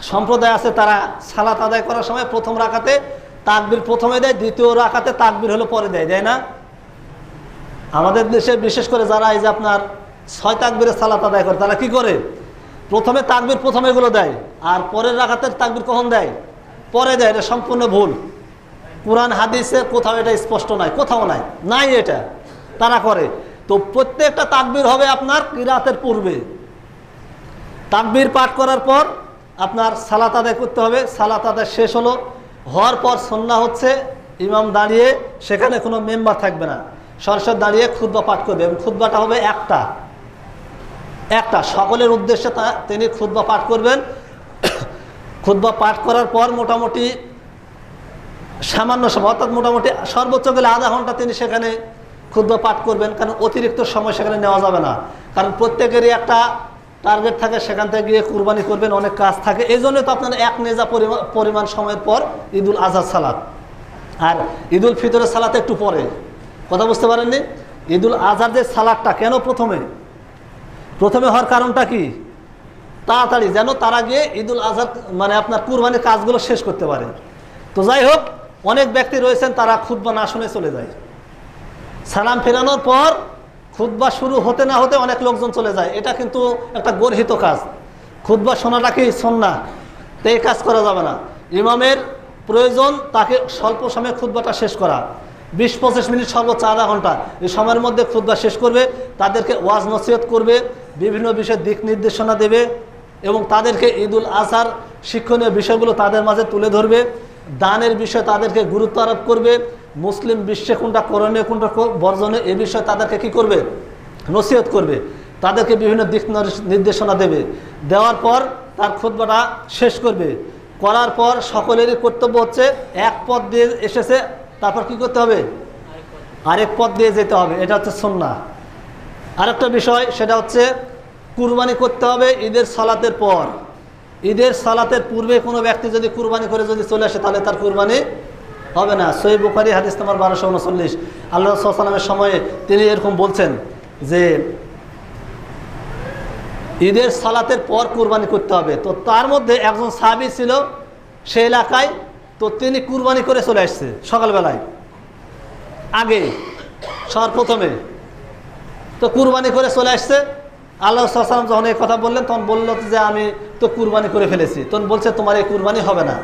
সম্প্রদায় আছে, তারা সালাত আদায় করার সময় প্রথম রাকাতে তাকবীর প্রথমে দেয়, দ্বিতীয় রাকাতে তাকবীর হলো পরে দেয়, দেয় না? আমাদের দেশে বিশেষ করে যারা এই যে আপনার 6 তাকবীরে সালাত আদায় করে, তারা কি করে, প্রথমে তাকবীর প্রথমে এগুলো দেয় আর পরের রাকাতের তাকবীর কখন দেয়? পরে দেয়। এটা সম্পূর্ণ ভুল। কুরআন হাদিসে কোথাও এটা স্পষ্ট নাই, কোথাও নাই এটা, তারা করে। তো প্রত্যেকটা তাকবীর হবে আপনার কিরাতের পূর্বে। তাকবীর পাঠ করার পর আপনার সালাত আদায় করতে হবে। সালাত আদায় শেষ হওয়ার পর সুন্নাহ হচ্ছে ইমাম দাঁড়িয়ে, সেখানে কোনো মেম্বার থাকবে না, সরাসরি দাঁড়িয়ে খুতবা পাঠ করবে এবং খুতবাটা হবে একটা সকলের উদ্দেশ্যে তিনি খুতবা পাঠ করবেন। খুতবা পাঠ করার পর মোটামুটি সামান্য সময়, অর্থাৎ মোটামুটি সর্বোচ্চ গেলে আধা ঘন্টা তিনি সেখানে খুতবা পাঠ করবেন, কারণ অতিরিক্ত সময় সেখানে নেওয়া যাবে না। কারণ প্রত্যেকেরই একটা টার্গেট থাকে, সেখান থেকে গিয়ে কুরবানি করবেন, অনেক কাজ থাকে। এই জন্য তো আপনার এক নেজা পরিমাণ সময়ের পর ঈদুল আজহার সালাত, আর ঈদুল ফিতরের সালাত একটু পরে। কথা বুঝতে পারেননি? ঈদুল আজহার যে সালাতটা কেন প্রথমে হওয়ার কারণটা কি, তাড়াতাড়ি যেন তারা গিয়ে ঈদুল আজহার মানে আপনার কুরবানির কাজগুলো শেষ করতে পারে। তো যাই হোক, অনেক ব্যক্তি রয়েছেন তারা খুতবা না শুনে চলে যায়। সালাম ফেরানোর পর খুতবা শুরু হতে না হতে অনেক লোকজন চলে যায়। এটা কিন্তু একটা গর্হিত কাজ। খুতবা শোনাটা কি সুন্নাহ, তো এই কাজ করা যাবে না। ইমামের প্রয়োজন তাকে স্বল্প সময়ে খুতবাটা শেষ করা, 20-25 মিনিট, সর্বোচ্চ আধা ঘন্টা। এই সময়ের মধ্যে খুতবা শেষ করবে, তাদেরকে ওয়াজ নসিহত করবে, বিভিন্ন বিষয়ে দিক নির্দেশনা দেবে এবং তাদেরকে ঈদুল আজহার শিক্ষণীয় বিষয়গুলো তাদের মাঝে তুলে ধরবে। দানের বিষয়ে তাদেরকে গুরুত্ব আরোপ করবে, মুসলিম বিশ্বে কোনটা করণীয় কোনটা বর্জনীয় এ বিষয়ে তাদেরকে কি করবে, নসিহত করবে, তাদেরকে বিভিন্ন দিক নির্দেশনা দেবে। দেওয়ার পর তার খুতবাটা শেষ করবে, করার পর সকলেরই কর্তব্য হচ্ছে এক পথ দিয়ে এসেছে, তারপর কি করতে হবে, আরেক পথ দিয়ে যেতে হবে। এটা হচ্ছে সুন্নাহ। আরেকটা বিষয় সেটা হচ্ছে কুরবানি করতে হবে ঈদের সালাতের পর। ঈদের সালাতের পূর্বে কোনো ব্যক্তি যদি কুরবানি করে যদি চলে আসে তাহলে তার কুরবানি হবে না। সহিহ বুখারী হাদিস নাম্বার 1239, আল্লাহ রাসূল সাল্লাল্লাহু আলাইহি ওয়াসাল্লামের সময়ে তিনি এরকম বলছেন যে ঈদের সালাতের পর কুরবানি করতে হবে। তো তার মধ্যে একজন সাহাবী ছিল সে এলাকায়, তো তিনি কুরবানি করে চলে আসছে সকালবেলায় আগে সর্বপ্রথমে, তো কুরবানি করে চলে আসছে। আল্লাহ রাসূল সাল্লাল্লাহু আলাইহি ওয়াসাল্লাম যখন এই কথা বললেন তখন বলল যে আমি তো কুরবানি করে ফেলেছি। তখন বলছে তোমার এই কুরবানি হবে না,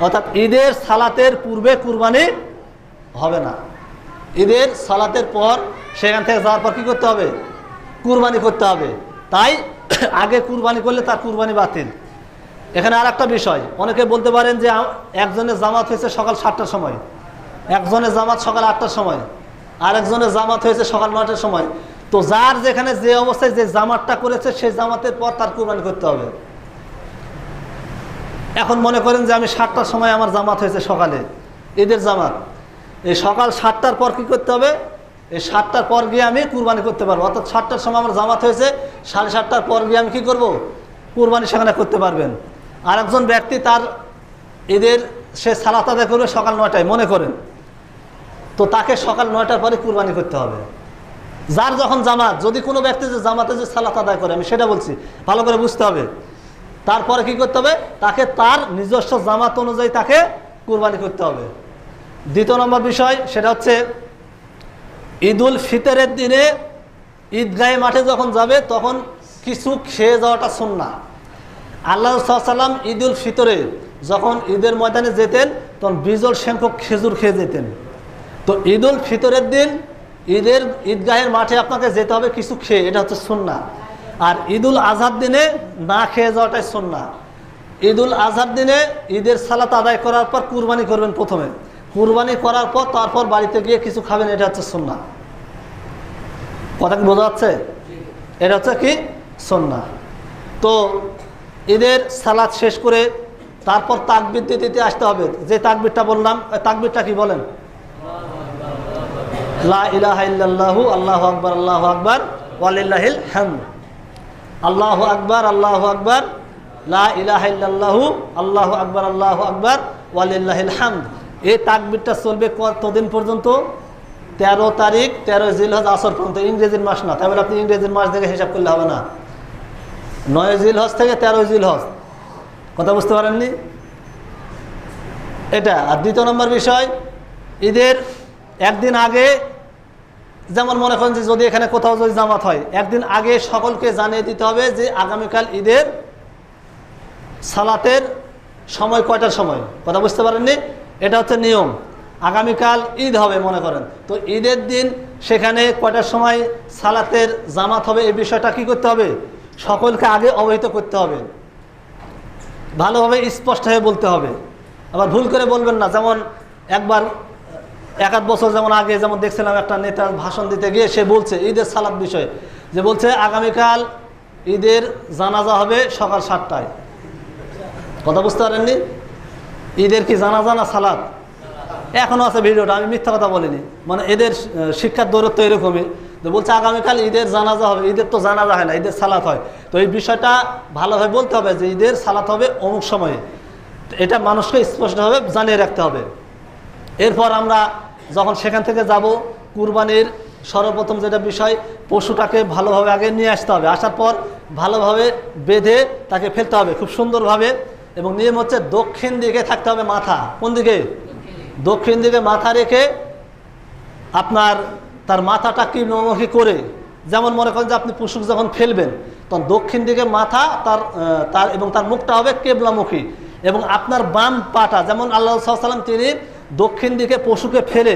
অর্থাৎ ঈদের সালাতের পূর্বে কুরবানি হবে না। ঈদের সালাতের পর সেখান থেকে যাওয়ার পর কী করতে হবে, কুরবানি করতে হবে। তাই আগে কুরবানি করলে তার কুরবানি বাতিল। এখানে আর একটা বিষয়, অনেকে বলতে পারেন যে একজনের জামাত হয়েছে সকাল 7টার সময়, একজনের জামাত সকাল 8টার সময়, আরেকজনের জামাত হয়েছে সকাল 9টার সময়। তো যার যেখানে যে অবস্থায় যে জামাতটা করেছে সেই জামাতের পর তার কুরবানি করতে হবে। এখন মনে করেন যে আমি 7টার সময় আমার জামাত হয়েছে সকালে, ঈদের জামাত, এই সকাল 7টার পর কি করতে হবে, এই 7টার পর গিয়ে আমি কুরবানি করতে পারবো। অর্থাৎ 7টার সময় আমার জামাত হয়েছে, 7:30টার পর গিয়ে আমি কি করব, কুরবানি সেখানে করতে পারবেন। আর একজন ব্যক্তি তার ঈদের সে সালাত আদায় করবে সকাল 9টায় মনে করেন, তো তাকে সকাল 9টার পরে কুরবানি করতে হবে। যার যখন জামাত, যদি কোনো ব্যক্তি যে জামাতে যে সালাত আদায় করে, আমি সেটা বলছি, ভালো করে বুঝতে হবে। তারপরে কি করতে হবে, তাকে তার নিজস্ব জামাত অনুযায়ী তাকে কুরবানি করতে হবে। দ্বিতীয় নম্বর বিষয় সেটা হচ্ছে ঈদুল ফিতরের দিনে ঈদগাহে মাঠে যখন যাবে তখন কিছু খেয়ে যাওয়াটা সুন্নাহ। আল্লাহ রাসূল সাল্লাল্লাহু আলাইহি ওয়াসাল্লাম ঈদুল ফিতরে যখন ঈদের ময়দানে যেতেন তখন বিজল সংখ্যক খেজুর খেয়ে যেতেন। তো ঈদুল ফিতরের দিন ঈদগাহের মাঠে আপনাকে যেতে হবে কিছু খেয়ে, এটা হচ্ছে সুন্নাহ। আর ঈদুল আজহার দিনে না খেয়ে যাওয়াটাই সুন্নাহ। ঈদুল আজহার দিনে ঈদের সালাত আদায় করার পর কুরবানি করবেন প্রথমে, কুরবানি করার পর তারপর বাড়িতে গিয়ে কিছু খাবেন, এটা হচ্ছে সুন্নাহ। কথা কি বোঝা যাচ্ছে? এটা হচ্ছে কি সুন্নাহ। তো ঈদের সালাত শেষ করে তারপর তাকবীর দিতে আসতে হবে। যে তাকবীরটা বললাম, তাকবীরটা কি বলেন, লা ইলাহা ইল্লাল্লাহু আল্লাহু আকবার আল্লাহু আকবার ওয়ালিল্লাহিল হামদ। আল্লাহু আকবার আল্লাহু আকবার লা ইলাহা ইল্লাল্লাহু আল্লাহু আকবার আল্লাহু আকবার ওয়ালিল্লাহিল হামদ। এই তাকবীরটা চলবে কতদিন পর্যন্ত? 13 তারিখ 13 জিলহজ আসর পর্যন্ত। ইংরেজির মাস না, তাই বলে আপনি ইংরেজির মাস দেখে হিসাব করলে হবে না। 9 জিলহজ থেকে 13 জিলহজ, কথা বুঝতে পারেননি এটা। আর দ্বিতীয় নম্বর বিষয়, ঈদের একদিন আগে, যেমন মনে করেন যে যদি এখানে কোথাও যদি জামাত হয়, একদিন আগে সকলকে জানিয়ে দিতে হবে যে আগামীকাল ঈদের সালাতের সময় কয়টার সময়, কথা বুঝতে পারেননি, এটা হচ্ছে নিয়ম। আগামীকাল ঈদ হবে মনে করেন, তো ঈদের দিন সেখানে কয়টার সময় সালাতের জামাত হবে এই বিষয়টা কি করতে হবে, সকলকে আগে অবহিত করতে হবে, ভালোভাবে স্পষ্ট হয়ে বলতে হবে। আবার ভুল করে বলবেন না। যেমন একবার 1-8 বছর যেমন আগে যেমন দেখছিলাম একটা নেতা ভাষণ দিতে গিয়ে সে বলছে ঈদের সালাত বিষয়ে, যে বলছে আগামীকাল ঈদের জানাজা হবে সকাল 7টায়। কথা বুঝতে পারেননি? ঈদের কি জানাজা না সালাত? এখনও আছে ভিডিওটা, আমি মিথ্যা কথা বলিনি। মানে এদের শিক্ষার দৌরত্ব এরকমই, যে বলছে আগামীকাল ঈদের জানাজা হবে। ঈদের তো জানাজা হয় না, ঈদের সালাত হয়। তো এই বিষয়টা ভালোভাবে বলতে হবে যে ঈদের সালাত হবে অমুক সময়ে, এটা মানুষকে স্পষ্টভাবে জানিয়ে রাখতে হবে। এরপর আমরা যখন সেখান থেকে যাব, কুরবানির সর্বপ্রথম যেটা বিষয়, পশুটাকে ভালোভাবে আগে নিয়ে আসতে হবে। আসার পর ভালোভাবে বেঁধে তাকে ফেলতে হবে খুব সুন্দরভাবে। এবং নিয়ম হচ্ছে দক্ষিণ দিকে থাকতে হবে মাথা। কোন দিকে? দক্ষিণ দিকে মাথা রেখে আপনার তার মাথাটা কিবলামুখী করে, যেমন মনে করেন যে আপনি পশু যখন ফেলবেন তখন দক্ষিণ দিকে মাথা তার এবং তার মুখটা হবে কিবলামুখী। এবং আপনার বাম পাটা, যেমন আল্লাহ সাল্লাল্লাহু আলাইহি ওয়াসাল্লাম তিনি দক্ষিণ দিকে পশুকে ফেলে,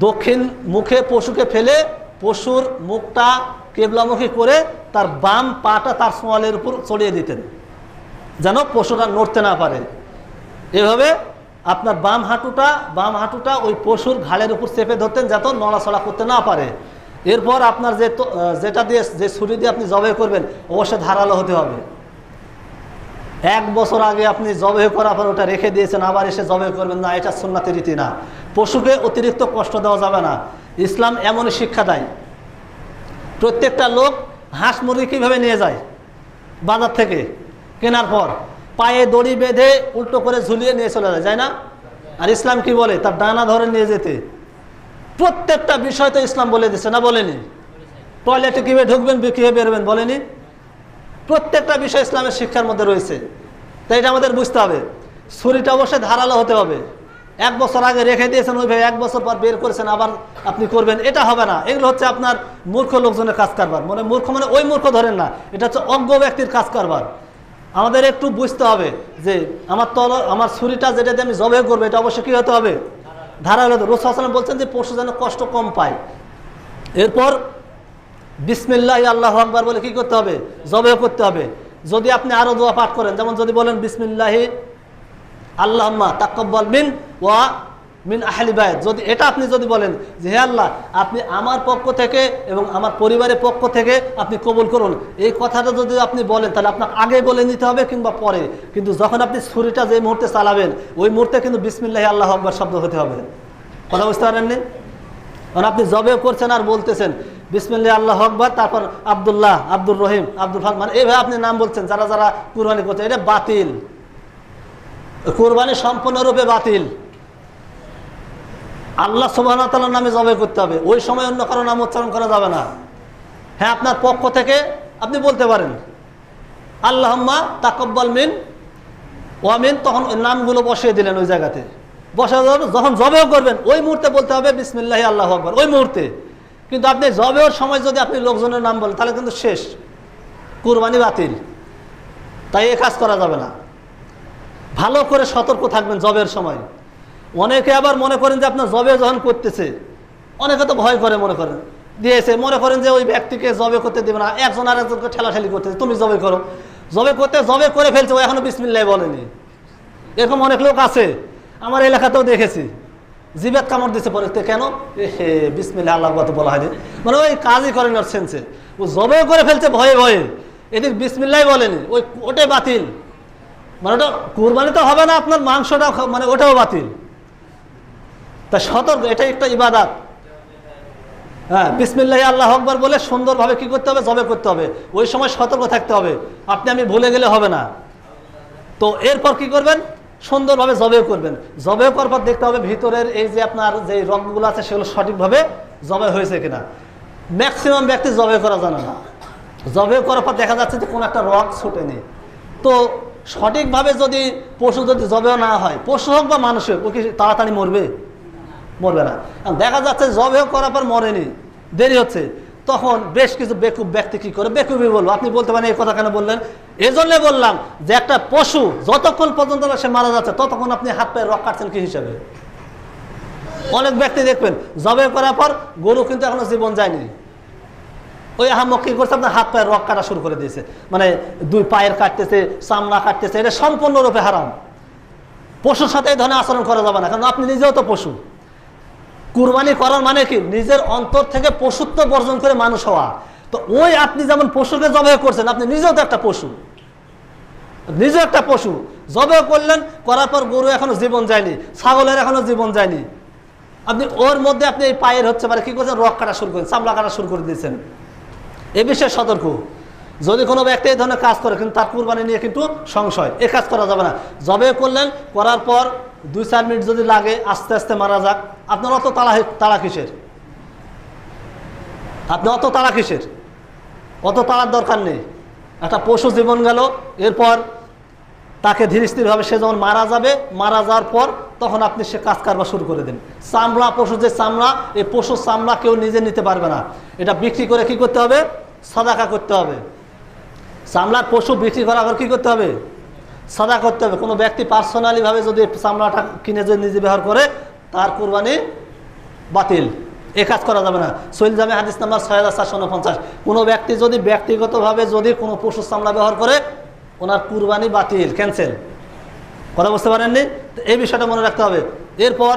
দক্ষিণ মুখে পশুকে ফেলে পশুর মুখটা কিবলামুখী করে তার বাম পাটা তার সোয়ালের উপর চড়িয়ে দিতেন, যেন পশুটা নড়তে না পারে। এভাবে আপনার বাম হাঁটুটা ওই পশুর ঘাড়ের উপর চেপে ধরতেন যাতে নড়াচড়া করতে না পারে। এরপর আপনার যেটা দিয়ে যে ছুরি দিয়ে আপনি জবাই করবেন অবশ্যই ধারালো হতে হবে। 1 বছর আগে আপনি জবাই করার পর ওটা রেখে দিয়েছেন, আবার এসে জবাই করবেন না, এটা সুন্নাতি রীতি না। পশুকে অতিরিক্ত কষ্ট দেওয়া যাবে না। ইসলাম এমনই শিক্ষা দেয়। প্রত্যেকটা লোক হাঁস মুরগি কীভাবে নিয়ে যায় বাজার থেকে কেনার পর, পায়ে দড়ি বেঁধে উল্টো করে ঝুলিয়ে নিয়ে চলে যায় না? আর ইসলাম কি বলে? তার ডানা ধরে নিয়ে যেতে। প্রত্যেকটা বিষয় তো ইসলাম বলে দিচ্ছে, না বলেনি? টয়লেটে কীভাবে ঢুকবেন, কীভাবে বেরোবেন বলেনি? প্রত্যেকটা বিষয় ইসলামের শিক্ষার মধ্যে রয়েছে। তাই এটা আমাদের বুঝতে হবে। ছুরিটা অবশ্যই ধারালো হতে হবে। 1 বছর আগে রেখে দিয়েছেন, ওই ভাই 1 বছর পর বের করেছেন আবার আপনি করবেন, এটা হবে না। এগুলো হচ্ছে আপনার মূর্খ লোকজনের কাজ কারবার। মূর্খ মানে ওই মূর্খ ধরেন না, এটা হচ্ছে অজ্ঞ ব্যক্তির কাজ কারবার। আমাদের একটু বুঝতে হবে যে আমার ছুরিটা যেটা দিয়ে আমি জবাই করবো এটা অবশ্যই কী হতে হবে? ধারালো। রাসূল সাল্লাল্লাহু আলাইহি ওয়াসাল্লাম বলছেন যে পশু যেন কষ্ট কম পায়। এরপর বিসমিল্লাহ আল্লাহু আকবার বলে কি করতে হবে? জবাই করতে হবে। যদি আপনি আরো দোয়া পাঠ করেন, যেমন যদি বলেন বিসমিল্লাহি আল্লাহুম্মা তাকাব্বাল মিন ওয়া মিন আহলি বাইত, এটা আপনি যদি বলেন যে হে আল্লাহ, আপনি আমার পক্ষ থেকে এবং আমার পরিবারের পক্ষ থেকে আপনি কবুল করুন, এই কথাটা যদি আপনি বলেন তাহলে আপনাকে আগে বলে নিতে হবে কিংবা পরে। কিন্তু যখন আপনি ছুরিটা যে মুহূর্তে চালাবেন ওই মুহূর্তে কিন্তু বিসমিল্লাহি আল্লাহু আকবার শব্দ হতে হবে। কথা বুঝতে পারেননি? কারণ আপনি জবাই করছেন আর বলতেছেন বিসমিল্লাহি আল্লাহু আকবার, তারপর আব্দুল্লাহ, আব্দুর রহিম, আব্দুল ফাত, মানে এইভাবে আপনি নাম বলছেন। যারা যারা কুরবানি করছে এটা বাতিল, কুরবানি সম্পূর্ণরূপে বাতিল। আল্লাহ সুবহানাহু ওয়া তাআলার নামে জবাই করতে হবে, ওই সময় অন্য কারো নাম উচ্চারণ করা যাবে না। হ্যাঁ, আপনার পক্ষ থেকে আপনি বলতে পারেন আল্লাহুম্মা তাকাব্বাল মিন ওয়া মিন, তখন ওই নামগুলো বসিয়ে দিলেন ওই জায়গাতে। যখন জবাই করবেন ওই মুহূর্তে বলতে হবে বিসমিল্লাহি আল্লাহু আকবার, ওই মুহূর্তে। কিন্তু আপনি জবাইয়ের সময় যদি আপনি লোকজনের নাম বলেন তাহলে কিন্তু শেষ, কুরবানি বাতিল। তাই এ কাজ করা যাবে না। ভালো করে সতর্ক থাকবেন জবাইয়ের সময়। অনেকে আবার মনে করেন যে আপনার জবাই যখন করতেছে, অনেকে তো ভয় করে, মনে করেন দিয়েছে, মনে করেন যে ওই ব্যক্তিকে জবাই করতে দেবে না, একজন আর একজনকে ঠেলাঠেলি করতেছে, তুমি জবাই করো। জবাই করে ফেলছে, ও এখনো বিসমিল্লাহ বলেনি। এরকম অনেক লোক আছে, আমার এলাকাতেও দেখেছি। জিবাত কামড় দিচ্ছে, পরে কেন হে বিসমিল্লাহ আল্লাহু আকবার বলা হয়নি, মানে ওই কাজই করেন ওর সেন্সে। ও জবাই করে ফেলছে ভয়ে ভয়ে, এদিক বিসমিল্লাহ বলেনি, ওটাই বাতিল। মানে ওটা কুরবানি তো হবে না, আপনার মাংসটা মানে ওটাও বাতিল। তা সতর্ক, এটা একটা ইবাদত। হ্যাঁ, বিসমিল্লাহি আল্লাহু আকবার বলে সুন্দরভাবে কি করতে হবে? জবাই করতে হবে। ওই সময় সতর্ক থাকতে হবে, আমি ভুলে গেলে হবে না। তো এরপর কি করবেন? সুন্দরভাবে জবাই করবেন। জবাই করার পর দেখতে হবে ভিতরের এই যে আপনার যে রগগুলো আছে সেগুলো সঠিকভাবে জবাই হয়েছে কিনা। ম্যাক্সিমাম ব্যক্তি জবাই করা জানে না। জবাই করার পর দেখা যাচ্ছে যে কোনো একটা রগ ছুটেনি। তো সঠিকভাবে যদি পশু যদি জবাই না হয়, পশু হোক বা মানুষ হোক, ও কি তাড়াতাড়ি মরবে? মরবে না। দেখা যাচ্ছে জবাই করার পর মরেনি, দেরি হচ্ছে, তখন বেশ কিছু বেকুব ব্যক্তি কি করে? বেকুবই বলবো। আপনি বলতে পারেন এই কথা কেন বললেন? এই জন্য বললাম যে একটা পশু যতক্ষণ পর্যন্ত সে মারা যাচ্ছে ততক্ষণ আপনি হাত পায়ে রক কাটছেন কি হিসাবে? অনেক ব্যক্তি দেখবেন জবাই করার পর গরু কিন্তু এখনো জীবন যায়নি, ওই আহাম্মক কি করছে? আপনার হাত পায়ের রক কাটা শুরু করে দিয়েছে, মানে 2 পায়ের কাটতেছে, চামড়া কাটতেছে। এটা সম্পূর্ণরূপে হারাম। পশুর সাথে এই ধরনের আচরণ করা যাবে না, কারণ আপনি নিজেও তো পশু। কুরবানি করার মানে কি? নিজের অন্তর থেকে পশুত্ব বর্জন করে মানুষ হওয়া। তো ওই আপনি যেমন পশুকে জবাই করছেন, আপনি নিজেও তো একটা পশু, নিজে একটা পশু। জবাই করলেন, করার পর গরু এখনো জীবন যায়নি, ছাগলের এখনো জীবন যায়নি, আপনি ওর মধ্যে আপনি এই পায়ের হচ্ছে মানে কি করছেন? রক কাটা শুরু করেন, চামড়া কাটা শুরু করে দিয়েছেন। এ বিষয়ে সতর্ক। যদি কোনো ব্যক্তি এই ধরনের কাজ করে, কিন্তু তার কুরবানি নিয়ে কিন্তু সংশয়, এ কাজ করা যাবে না। জবাই করলেন, করার পর 2-4 মিনিট যদি লাগে, আস্তে আস্তে মারা যাক, আপনার অত তাড়া কিসের? আপনি অত তাড়া কিসের? অত তাড়ার দরকার নেই। একটা পশু জীবন গেল, এরপর তাকে ধীরে স্থিরভাবে সে যখন মারা যাবে, মারা যাওয়ার পর তখন আপনি সে কাজ কারবার শুরু করে দেন। চামড়া, পশু যে চামড়া, এই পশুর চামড়া কেউ নিজে নিতে পারবে না, এটা বিক্রি করে কি করতে হবে? সাদাকা করতে হবে। চামড়ার পশু বিক্রি করার পর কি করতে হবে? সাদা করতে হবে। কোনো ব্যক্তি পার্সোনালিভাবে যদি চামড়াটা কিনে যদি নিজে ব্যবহার করে, তার কুরবানি বাতিল, এ কাজ করা যাবে না। সহিহ জামে হাদিস নাম্বার 6449। কোনো ব্যক্তি যদি ব্যক্তিগতভাবে যদি কোনো পশুর চামড়া ব্যবহার করে, ওনার কুরবানি বাতিল, ক্যান্সেল। কথা বুঝতে পারেননি? তো এই বিষয়টা মনে রাখতে হবে। এরপর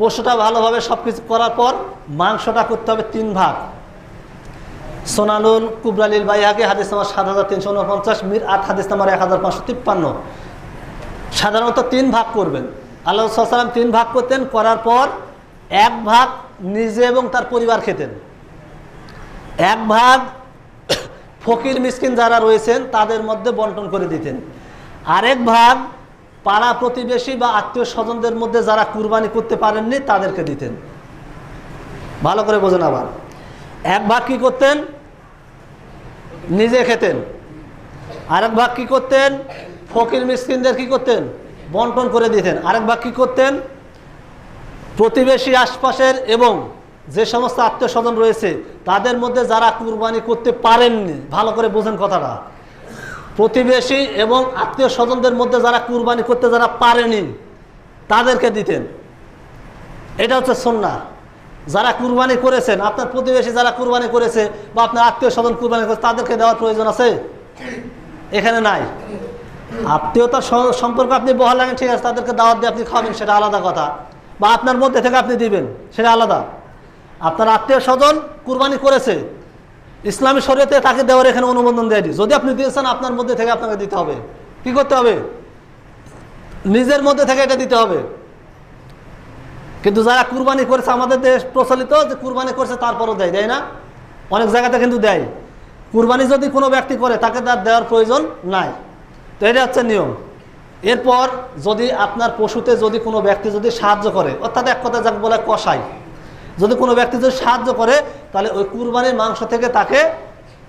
পশুটা ভালোভাবে সব কিছু করার পর মাংসটা করতে হবে 3 ভাগ। সোনানুল কুবরালিল বাইহাকি হাদিস নাম্বার 7349, মিরআত হাদিস নাম্বার 1553। সাধারণত 3 ভাগ করবেন। আল্লাহ রাসূল সাল্লাল্লাহু আলাইহি ওয়াসাল্লাম 3 ভাগ করতেন, করার পর 1 ভাগ নিজে এবং তার পরিবার খেতেন, 1 ভাগ ফকির মিসকিন যারা রয়েছেন তাদের মধ্যে বন্টন করে দিতেন, আরেক ভাগ পাড়া প্রতিবেশী বা আত্মীয় স্বজনদের মধ্যে যারা কুরবানি করতে পারেননি তাদেরকে দিতেন। ভালো করে বোঝেন। আবার 1 ভাগ কি করতেন? নিজে খেতেন। আরেক ভাগ কি করতেন? ফকির মিসকিনদের কি করতেন? বন্টন করে দিতেন। আরেক ভাগ কি করতেন? প্রতিবেশী আশপাশের এবং যে সমস্ত আত্মীয় স্বজন রয়েছে তাদের মধ্যে যারা কুরবানি করতে পারেননি, ভালো করে বোঝেন কথাটা, প্রতিবেশী এবং আত্মীয় স্বজনদের মধ্যে যারা কুরবানি করতে যারা পারেনি তাদেরকে দিতেন। এটা হচ্ছে সুন্নাহ। যারা কুরবানি করেছেন, আপনার প্রতিবেশী যারা কুরবানি করেছে বা আপনার আত্মীয় স্বজন কুরবানি করেছে, তাদেরকে দেওয়ার প্রয়োজন আছে? এখানে নাই। আত্মীয়তার সম্পর্ক আপনি বহাল রাখেন, ঠিক আছে, তাদেরকে দাওয়াত দিয়ে আপনি খাওয়াবেন, সেটা আলাদা কথা, বা আপনার মধ্যে থেকে আপনি দিবেন, সেটা আলাদা। আপনার আত্মীয় স্বজন কুরবানি করেছে, ইসলামী শরীয়তে তাকে দেওয়ার এখানে অনুমোদন দেয়নি। যদি আপনি দিয়েছেন, আপনার মধ্যে থেকে আপনাকে দিতে হবে। কি করতে হবে? নিজের মধ্যে থেকে এটা দিতে হবে। কিন্তু যারা কুরবানি করেছে, আমাদের দেশ প্রচলিত যে কুরবানি করছে তারপরও দেয়, দেয় না? অনেক জায়গাতে কিন্তু দেয়। কুরবানি যদি কোনো ব্যক্তি করে তাকে তার দেওয়ার প্রয়োজন নাই। তো এটা হচ্ছে নিয়ম। এরপর যদি আপনার পশুতে যদি কোনো ব্যক্তি যদি সাহায্য করে, অর্থাৎ এক কথা যাকে বলে কসাই, যদি কোনো ব্যক্তি যদি সাহায্য করে, তাহলে ওই কুরবানির মাংস থেকে তাকে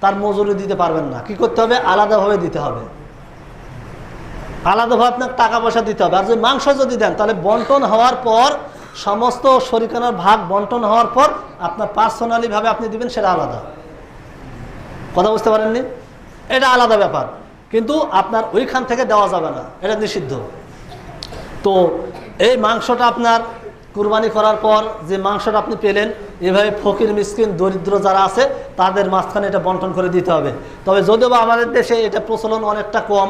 তার মজুরি দিতে পারবেন না। কি করতে হবে? আলাদাভাবে দিতে হবে, আলাদাভাবে আপনার টাকা পয়সা দিতে হবে। আর যদি মাংস যদি দেন, তাহলে বন্টন হওয়ার পর, সমস্ত শরিকানার ভাগ বন্টন হওয়ার পর আপনার পার্সোনালিভাবে আপনি দিবেন, সেটা আলাদা। কথা বুঝতে পারেননি? এটা আলাদা ব্যাপার, কিন্তু আপনার ওইখান থেকে দেওয়া যাবে না, এটা নিষিদ্ধ। তো এই মাংসটা আপনার কুরবানি করার পর যে মাংসটা আপনি পেলেন, এভাবে ফকির মিসকিন দরিদ্র যারা আছে তাদের মাঝখানে এটা বন্টন করে দিতে হবে। তবে যদিও বা আমাদের দেশে এটা প্রচলন অনেকটা কম,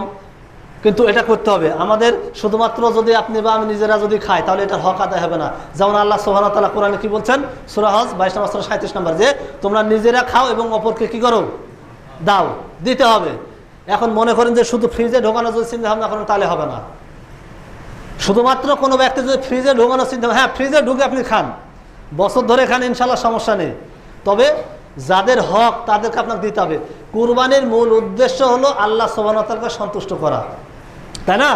কিন্তু এটা করতে হবে আমাদের। শুধুমাত্র যদি আপনি বা আমি নিজেরা যদি খাই, তাহলে এটার হক আদায় হবে না। যেমন আল্লাহ সুবহানাহু ওয়া তাআলা কোরআনে কি বলছেন? সূরা হজ 22 নম্বর 37 নম্বর, যে তোমরা নিজেরা খাও এবং অপরকে কি করো? দাও, দিতে হবে। এখন মনে করেন যে শুধু ফ্রিজে ঢোকানো যদি চিন্তা ভাবনা করেন, তাহলে হবে না। শুধুমাত্র কোনো ব্যক্তি যদি ফ্রিজে ঢোকানো চিন্তা, হ্যাঁ ফ্রিজে ঢুকে আপনি খান, বছর ধরে খান, ইনশাল্লাহ সমস্যা নেই। তবে যাদের হক তাদেরকে আপনাকে দিতে হবে। কুরবানির মূল উদ্দেশ্য হলো আল্লাহ সুবহানাহু ওয়া তাআলাকে সন্তুষ্ট করা, তাই না?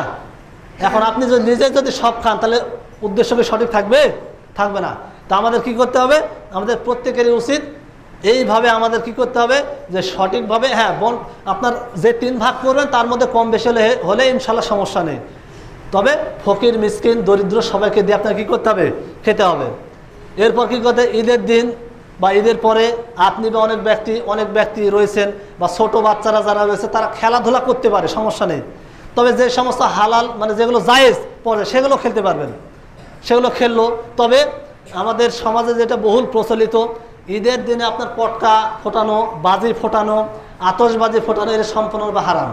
এখন আপনি যদি নিজে যদি সব খান, তাহলে উদ্দেশ্য কি সঠিক থাকবে? থাকবে না। তা আমাদের কি করতে হবে? আমাদের প্রত্যেকেরই উচিত এইভাবে আমাদের কি করতে হবে, যে সঠিকভাবে, হ্যাঁ আপনার যে 3 ভাগ করবেন তার মধ্যে কম বেশি হলে ইনশাল্লাহ সমস্যা নেই। তবে ফকির মিসকিন দরিদ্র সবাইকে দিয়ে আপনার কি করতে হবে? খেতে হবে। এরপর কি করতে? ঈদের দিন বা ঈদের পরে আপনি বা অনেক ব্যক্তি রয়েছেন, বা ছোট বাচ্চারা যারা রয়েছে, তারা খেলাধুলা করতে পারে, সমস্যা নেই। তবে যে সমস্ত হালাল, মানে যেগুলো জায়েজ পড়ে, সেগুলো খেলতে পারবেন, সেগুলো খেললো। তবে আমাদের সমাজে যেটা বহুল প্রচলিত, ঈদের দিনে আপনার পটকা ফোটানো, বাজি ফোটানো, আতশবাজি ফোটানো, এটা সম্পূর্ণভাবে হারাম।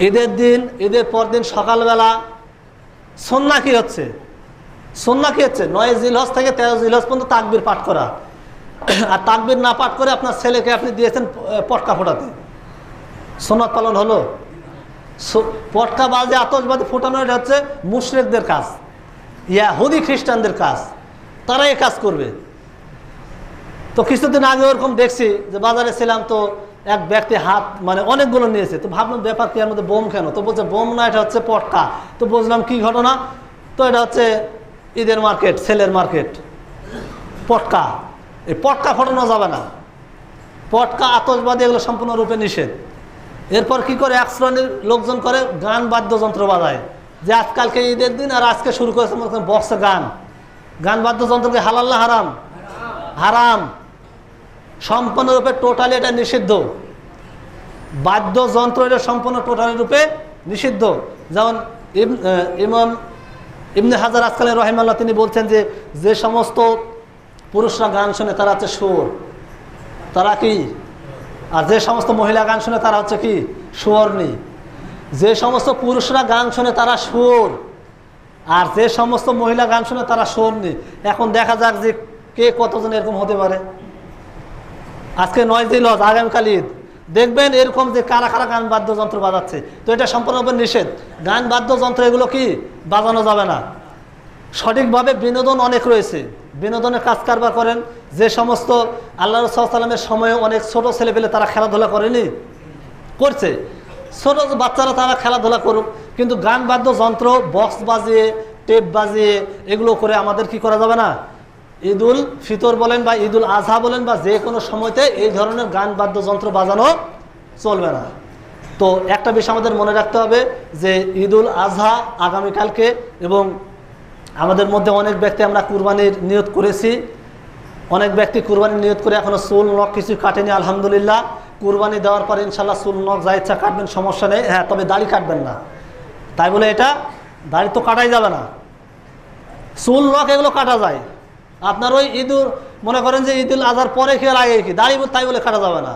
ঈদের দিন, ঈদের পর দিন সকালবেলা সুন্নাহ কি হচ্ছে? সুন্নাহ কি হচ্ছে? 9 জিলহজ থেকে 13 জিলহজ পর্যন্ত তাকবীর পাঠ করা। আর তাকবীর না পাঠ করে আপনার ছেলেকে আপনি দিয়েছেন পটকা ফোটাতে, সুন্নাত পালন হলো? পটকা বাজে আতশবাজি ফোটানো, এটা হচ্ছে মুশরিকদের কাজ, ইহুদি খ্রিস্টানদের কাজ, তারা এই কাজ করবে। তো কিছুদিন আগে ওরকম দেখছি যে বাজারে ছিলাম, তো এক ব্যক্তি হাত মানে অনেকগুলো নিয়েছে। তো ভাবলাম ব্যাপার কি, এর মধ্যে বোম কেন? তো বলছে বোম না, এটা হচ্ছে পটকা। তো বুঝলাম কি ঘটনা। তো এটা হচ্ছে ঈদের মার্কেট, সেলের মার্কেট, পটকা। এই পটকা ফোটানো যাবে না, পটকা আতশবাজি এগুলো সম্পূর্ণরূপে নিষেধ। এরপর কি করে? এক শ্রেণীর লোকজন করে গান বাদ্যযন্ত্র বাজায়, যে আজকালকে ঈদের দিন আর আজকে শুরু করেছে বক্সে গান। গান বাদ্যযন্ত্রকে হালাল না হারাম? হারাম, সম্পূর্ণরূপে টোটালি এটা নিষিদ্ধ। বাদ্যযন্ত্র এটা সম্পূর্ণ টোটালি রূপে নিষিদ্ধ। যেমন ইমাম ইবনে হাজার আসকালানী রাহিমাহুল্লাহ তিনি বলছেন যে যে সমস্ত পুরুষরা গান শোনে তারা হচ্ছে শুয়োর, তারা কি? আর যে সমস্ত মহিলা গান শোনে তারা হচ্ছে কি? শুয়োরনি। যে সমস্ত পুরুষরা গান শোনে তারা সুর, আর যে সমস্ত মহিলা গান শোনে তারা সুর নেই। এখন দেখা যাক যে কে কতজন এরকম হতে পারে। আজকে 9 জিলহজ, আগামীকাল ঈদ, দেখবেন এরকম যে কারা কারা গান বাদ্যযন্ত্র বাজাচ্ছে। তো এটা সম্পূর্ণভাবে নিষেধ। গান বাদ্যযন্ত্র এগুলো কি বাজানো যাবে না। সঠিকভাবে বিনোদন অনেক রয়েছে, বিনোদনের কাজ কারবার করেন। যে সমস্ত আল্লাহ রাসূল সাল্লাল্লাহু আলাইহি ওয়াসাল্লামের সময়ে অনেক ছোট ছেলেপেলে তারা খেলাধুলা করেনি, করছে। ছোট বাচ্চারা তারা খেলাধুলা করুক, কিন্তু গান বাদ্যযন্ত্র বক্স বাজিয়ে, টেপ বাজিয়ে এগুলো করে আমাদের কি করা যাবে না। ঈদুল ফিতর বলেন বা ঈদুল আজহা বলেন বা যে কোনো সময়তে এই ধরনের গান বাদ্যযন্ত্র বাজানো চলবে না। তো একটা বিষয় আমাদের মনে রাখতে হবে যে ঈদুল আজহা আগামীকালকে, এবং আমাদের মধ্যে অনেক ব্যক্তি আমরা কুরবানির নিয়ত করেছি। অনেক ব্যক্তি কুরবানির নিয়ত করে এখনও চুল নখ কিছু কাটেনি, আলহামদুলিল্লাহ। কুরবানি দেওয়ার পরে ইনশাল্লাহ চুল নখ যা ইচ্ছা কাটবেন, সমস্যা নেই। হ্যাঁ, তবে দাড়ি কাটবেন না। তাই বলে এটা দাড়ি তো কাটাই যাবে না, চুল নখ এগুলো কাটা যায়। আপনার ওই ঈদুল মনে করেন যে ঈদুল আজহার পরে খেয়ে লাগে কি দাড়ি, তাই বলে কাটা যাবে না।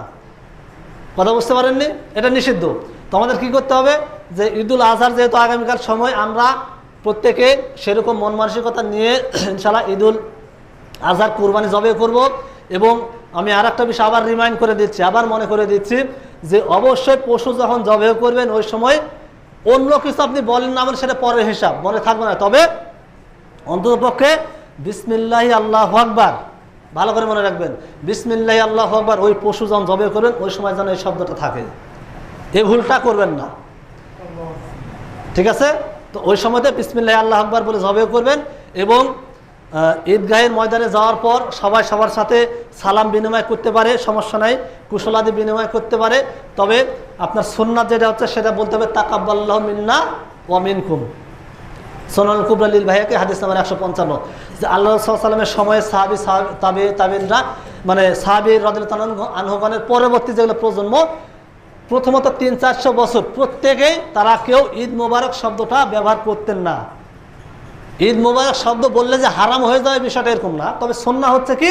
কথা বুঝতে পারেননি? এটা নিষিদ্ধ। তো আমাদের কী করতে হবে যে ঈদুল আজহার যেহেতু আগামীকাল সময়, আমরা প্রত্যেকে সেরকম মন মানসিকতা নিয়ে ইনশাআল্লাহ ঈদুল আজহার কুরবানি জবে করব। এবং আমি আর একটা বিষয় আবার রিমাইন্ড করে দিচ্ছি, আবার মনে করে দিচ্ছি যে অবশ্যই পশু যখন জবে করবেন ওই সময় অন্য কিছু আপনি বলেন না, বলেন সেটা পরের হিসাব, মনে থাকবে না। তবে অন্ততপক্ষে বিসমিল্লাহি আল্লাহু আকবার ভালো করে মনে রাখবেন। বিসমিল্লাহি আল্লাহু আকবার ওই পশু যখন জবে করবেন ওই সময় যেন এই শব্দটা থাকে, এই ভুলটা করবেন না, ঠিক আছে? তো ওই সময়তে বিসমিল্লাহি আল্লাহু আকবার বলে জবে করবেন। এবং ঈদগাহের ময়দানে যাওয়ার পর সবাই সবার সাথে সালাম বিনিময় করতে পারে, সমস্যা নাই, কুশলাদি বিনিময় করতে পারে। তবে আপনার সুন্নাত যেটা হচ্ছে সেটা বলতে হবে তাকাব্বালাল্লাহু মিন্না ওয়া মিনকুম। সুনানুল কুবরা লিল বাইহাকি হাদিস নাম্বার 155, যে আল্লাহ রাসূল সাল্লাল্লাহু আলাইহি ওয়াসাল্লামের সময়ে সাহাবী তাবেঈনরা মানে সাহাবী রাদিয়াল্লাহু আনহুগণের পরবর্তী যেগুলো প্রজন্ম, প্রথমত 300-400 বছর প্রত্যেকেই তারা কেউ ঈদ মোবারক শব্দটা ব্যবহার করতেন না। ঈদ মোবারক শব্দ বললে যে হারাম হয়ে যাবে বিষয়টা এরকম না। তবে সুন্নাহ হচ্ছে কি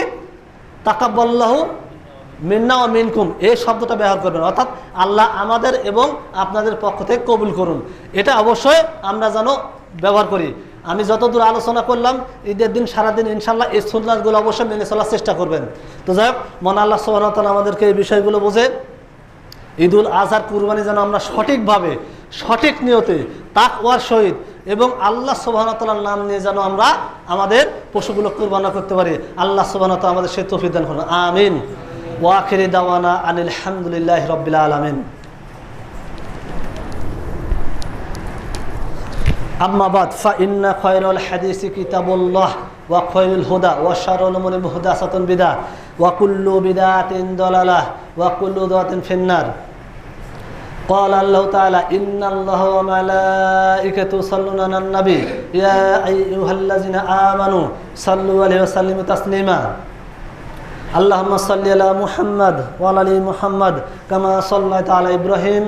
তাকাব্বালাল্লাহু মিন্না ওয়া মিনকুম, এই শব্দটা ব্যবহার করবেন, অর্থাৎ আল্লাহ আমাদের এবং আপনাদের পক্ষ থেকে কবুল করুন। এটা অবশ্যই আমরা যেন ব্যবহার করি। আমি যতদূর আলোচনা করলাম ঈদের দিন সারাদিন ইনশাল্লাহ এই সুন্নাতগুলো অবশ্যই মেনে চলার চেষ্টা করবেন। তো যাই হোক, মন আল্লাহ সুবহানাহু ওয়া তাআলা আমাদেরকে এই বিষয়গুলো বোঝে। ঈদুল আজহার কুরবানি যেন আমরা সঠিকভাবে, সঠিক নিয়তে, তাকওয়ার সহিত এবং আল্লাহ সুবহানাহু ওয়া তাআলার নাম নিয়ে যেন আমরা আমাদের পশুগুলো কুরবানি করতে পারি। আল্লাহ সুবহানাহু ওয়া তাআলা আমাদের সেই তৌফিক দান করুন, আমিন। ওয়া আখিরি দাওয়ানা আনিল হামদুলিল্লাহি রাব্বিল আলামিন। আম্মা বাদ ফাইন্না খায়রাল হাদিসি কিতাবুল্লাহ ওয়া খায়রুল হুদা ওয়া শাররুল উমুরি মুহদাসাতুন বিদআহ ওয়া কুল্লু বিদআতিন দালালাহ ওয়া কুল্লু দালালাতিন ফিন্নার। قال الله تعالى إن الله وملائكته يصلون على النبي يا أيها الذين آمنوا صلوا عليه وسلموا تسليما اللهم صل على محمد وعلى آل محمد كما صليت على إبراهيم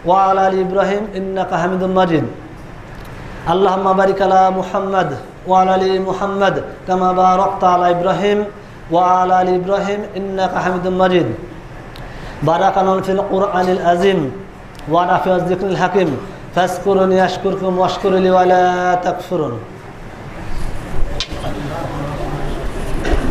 وعلى آل إبراهيم إنك حميد مجيد اللهم بارك على محمد وعلى آل محمد كما باركت على إبراهيم وعلى آل إبراهيم إنك حميد مجيد بارك الله في القرآن العظيم ونافع الذكر الحكيم فاذكروني أشكركم واشكروا لي ولا تكفرون.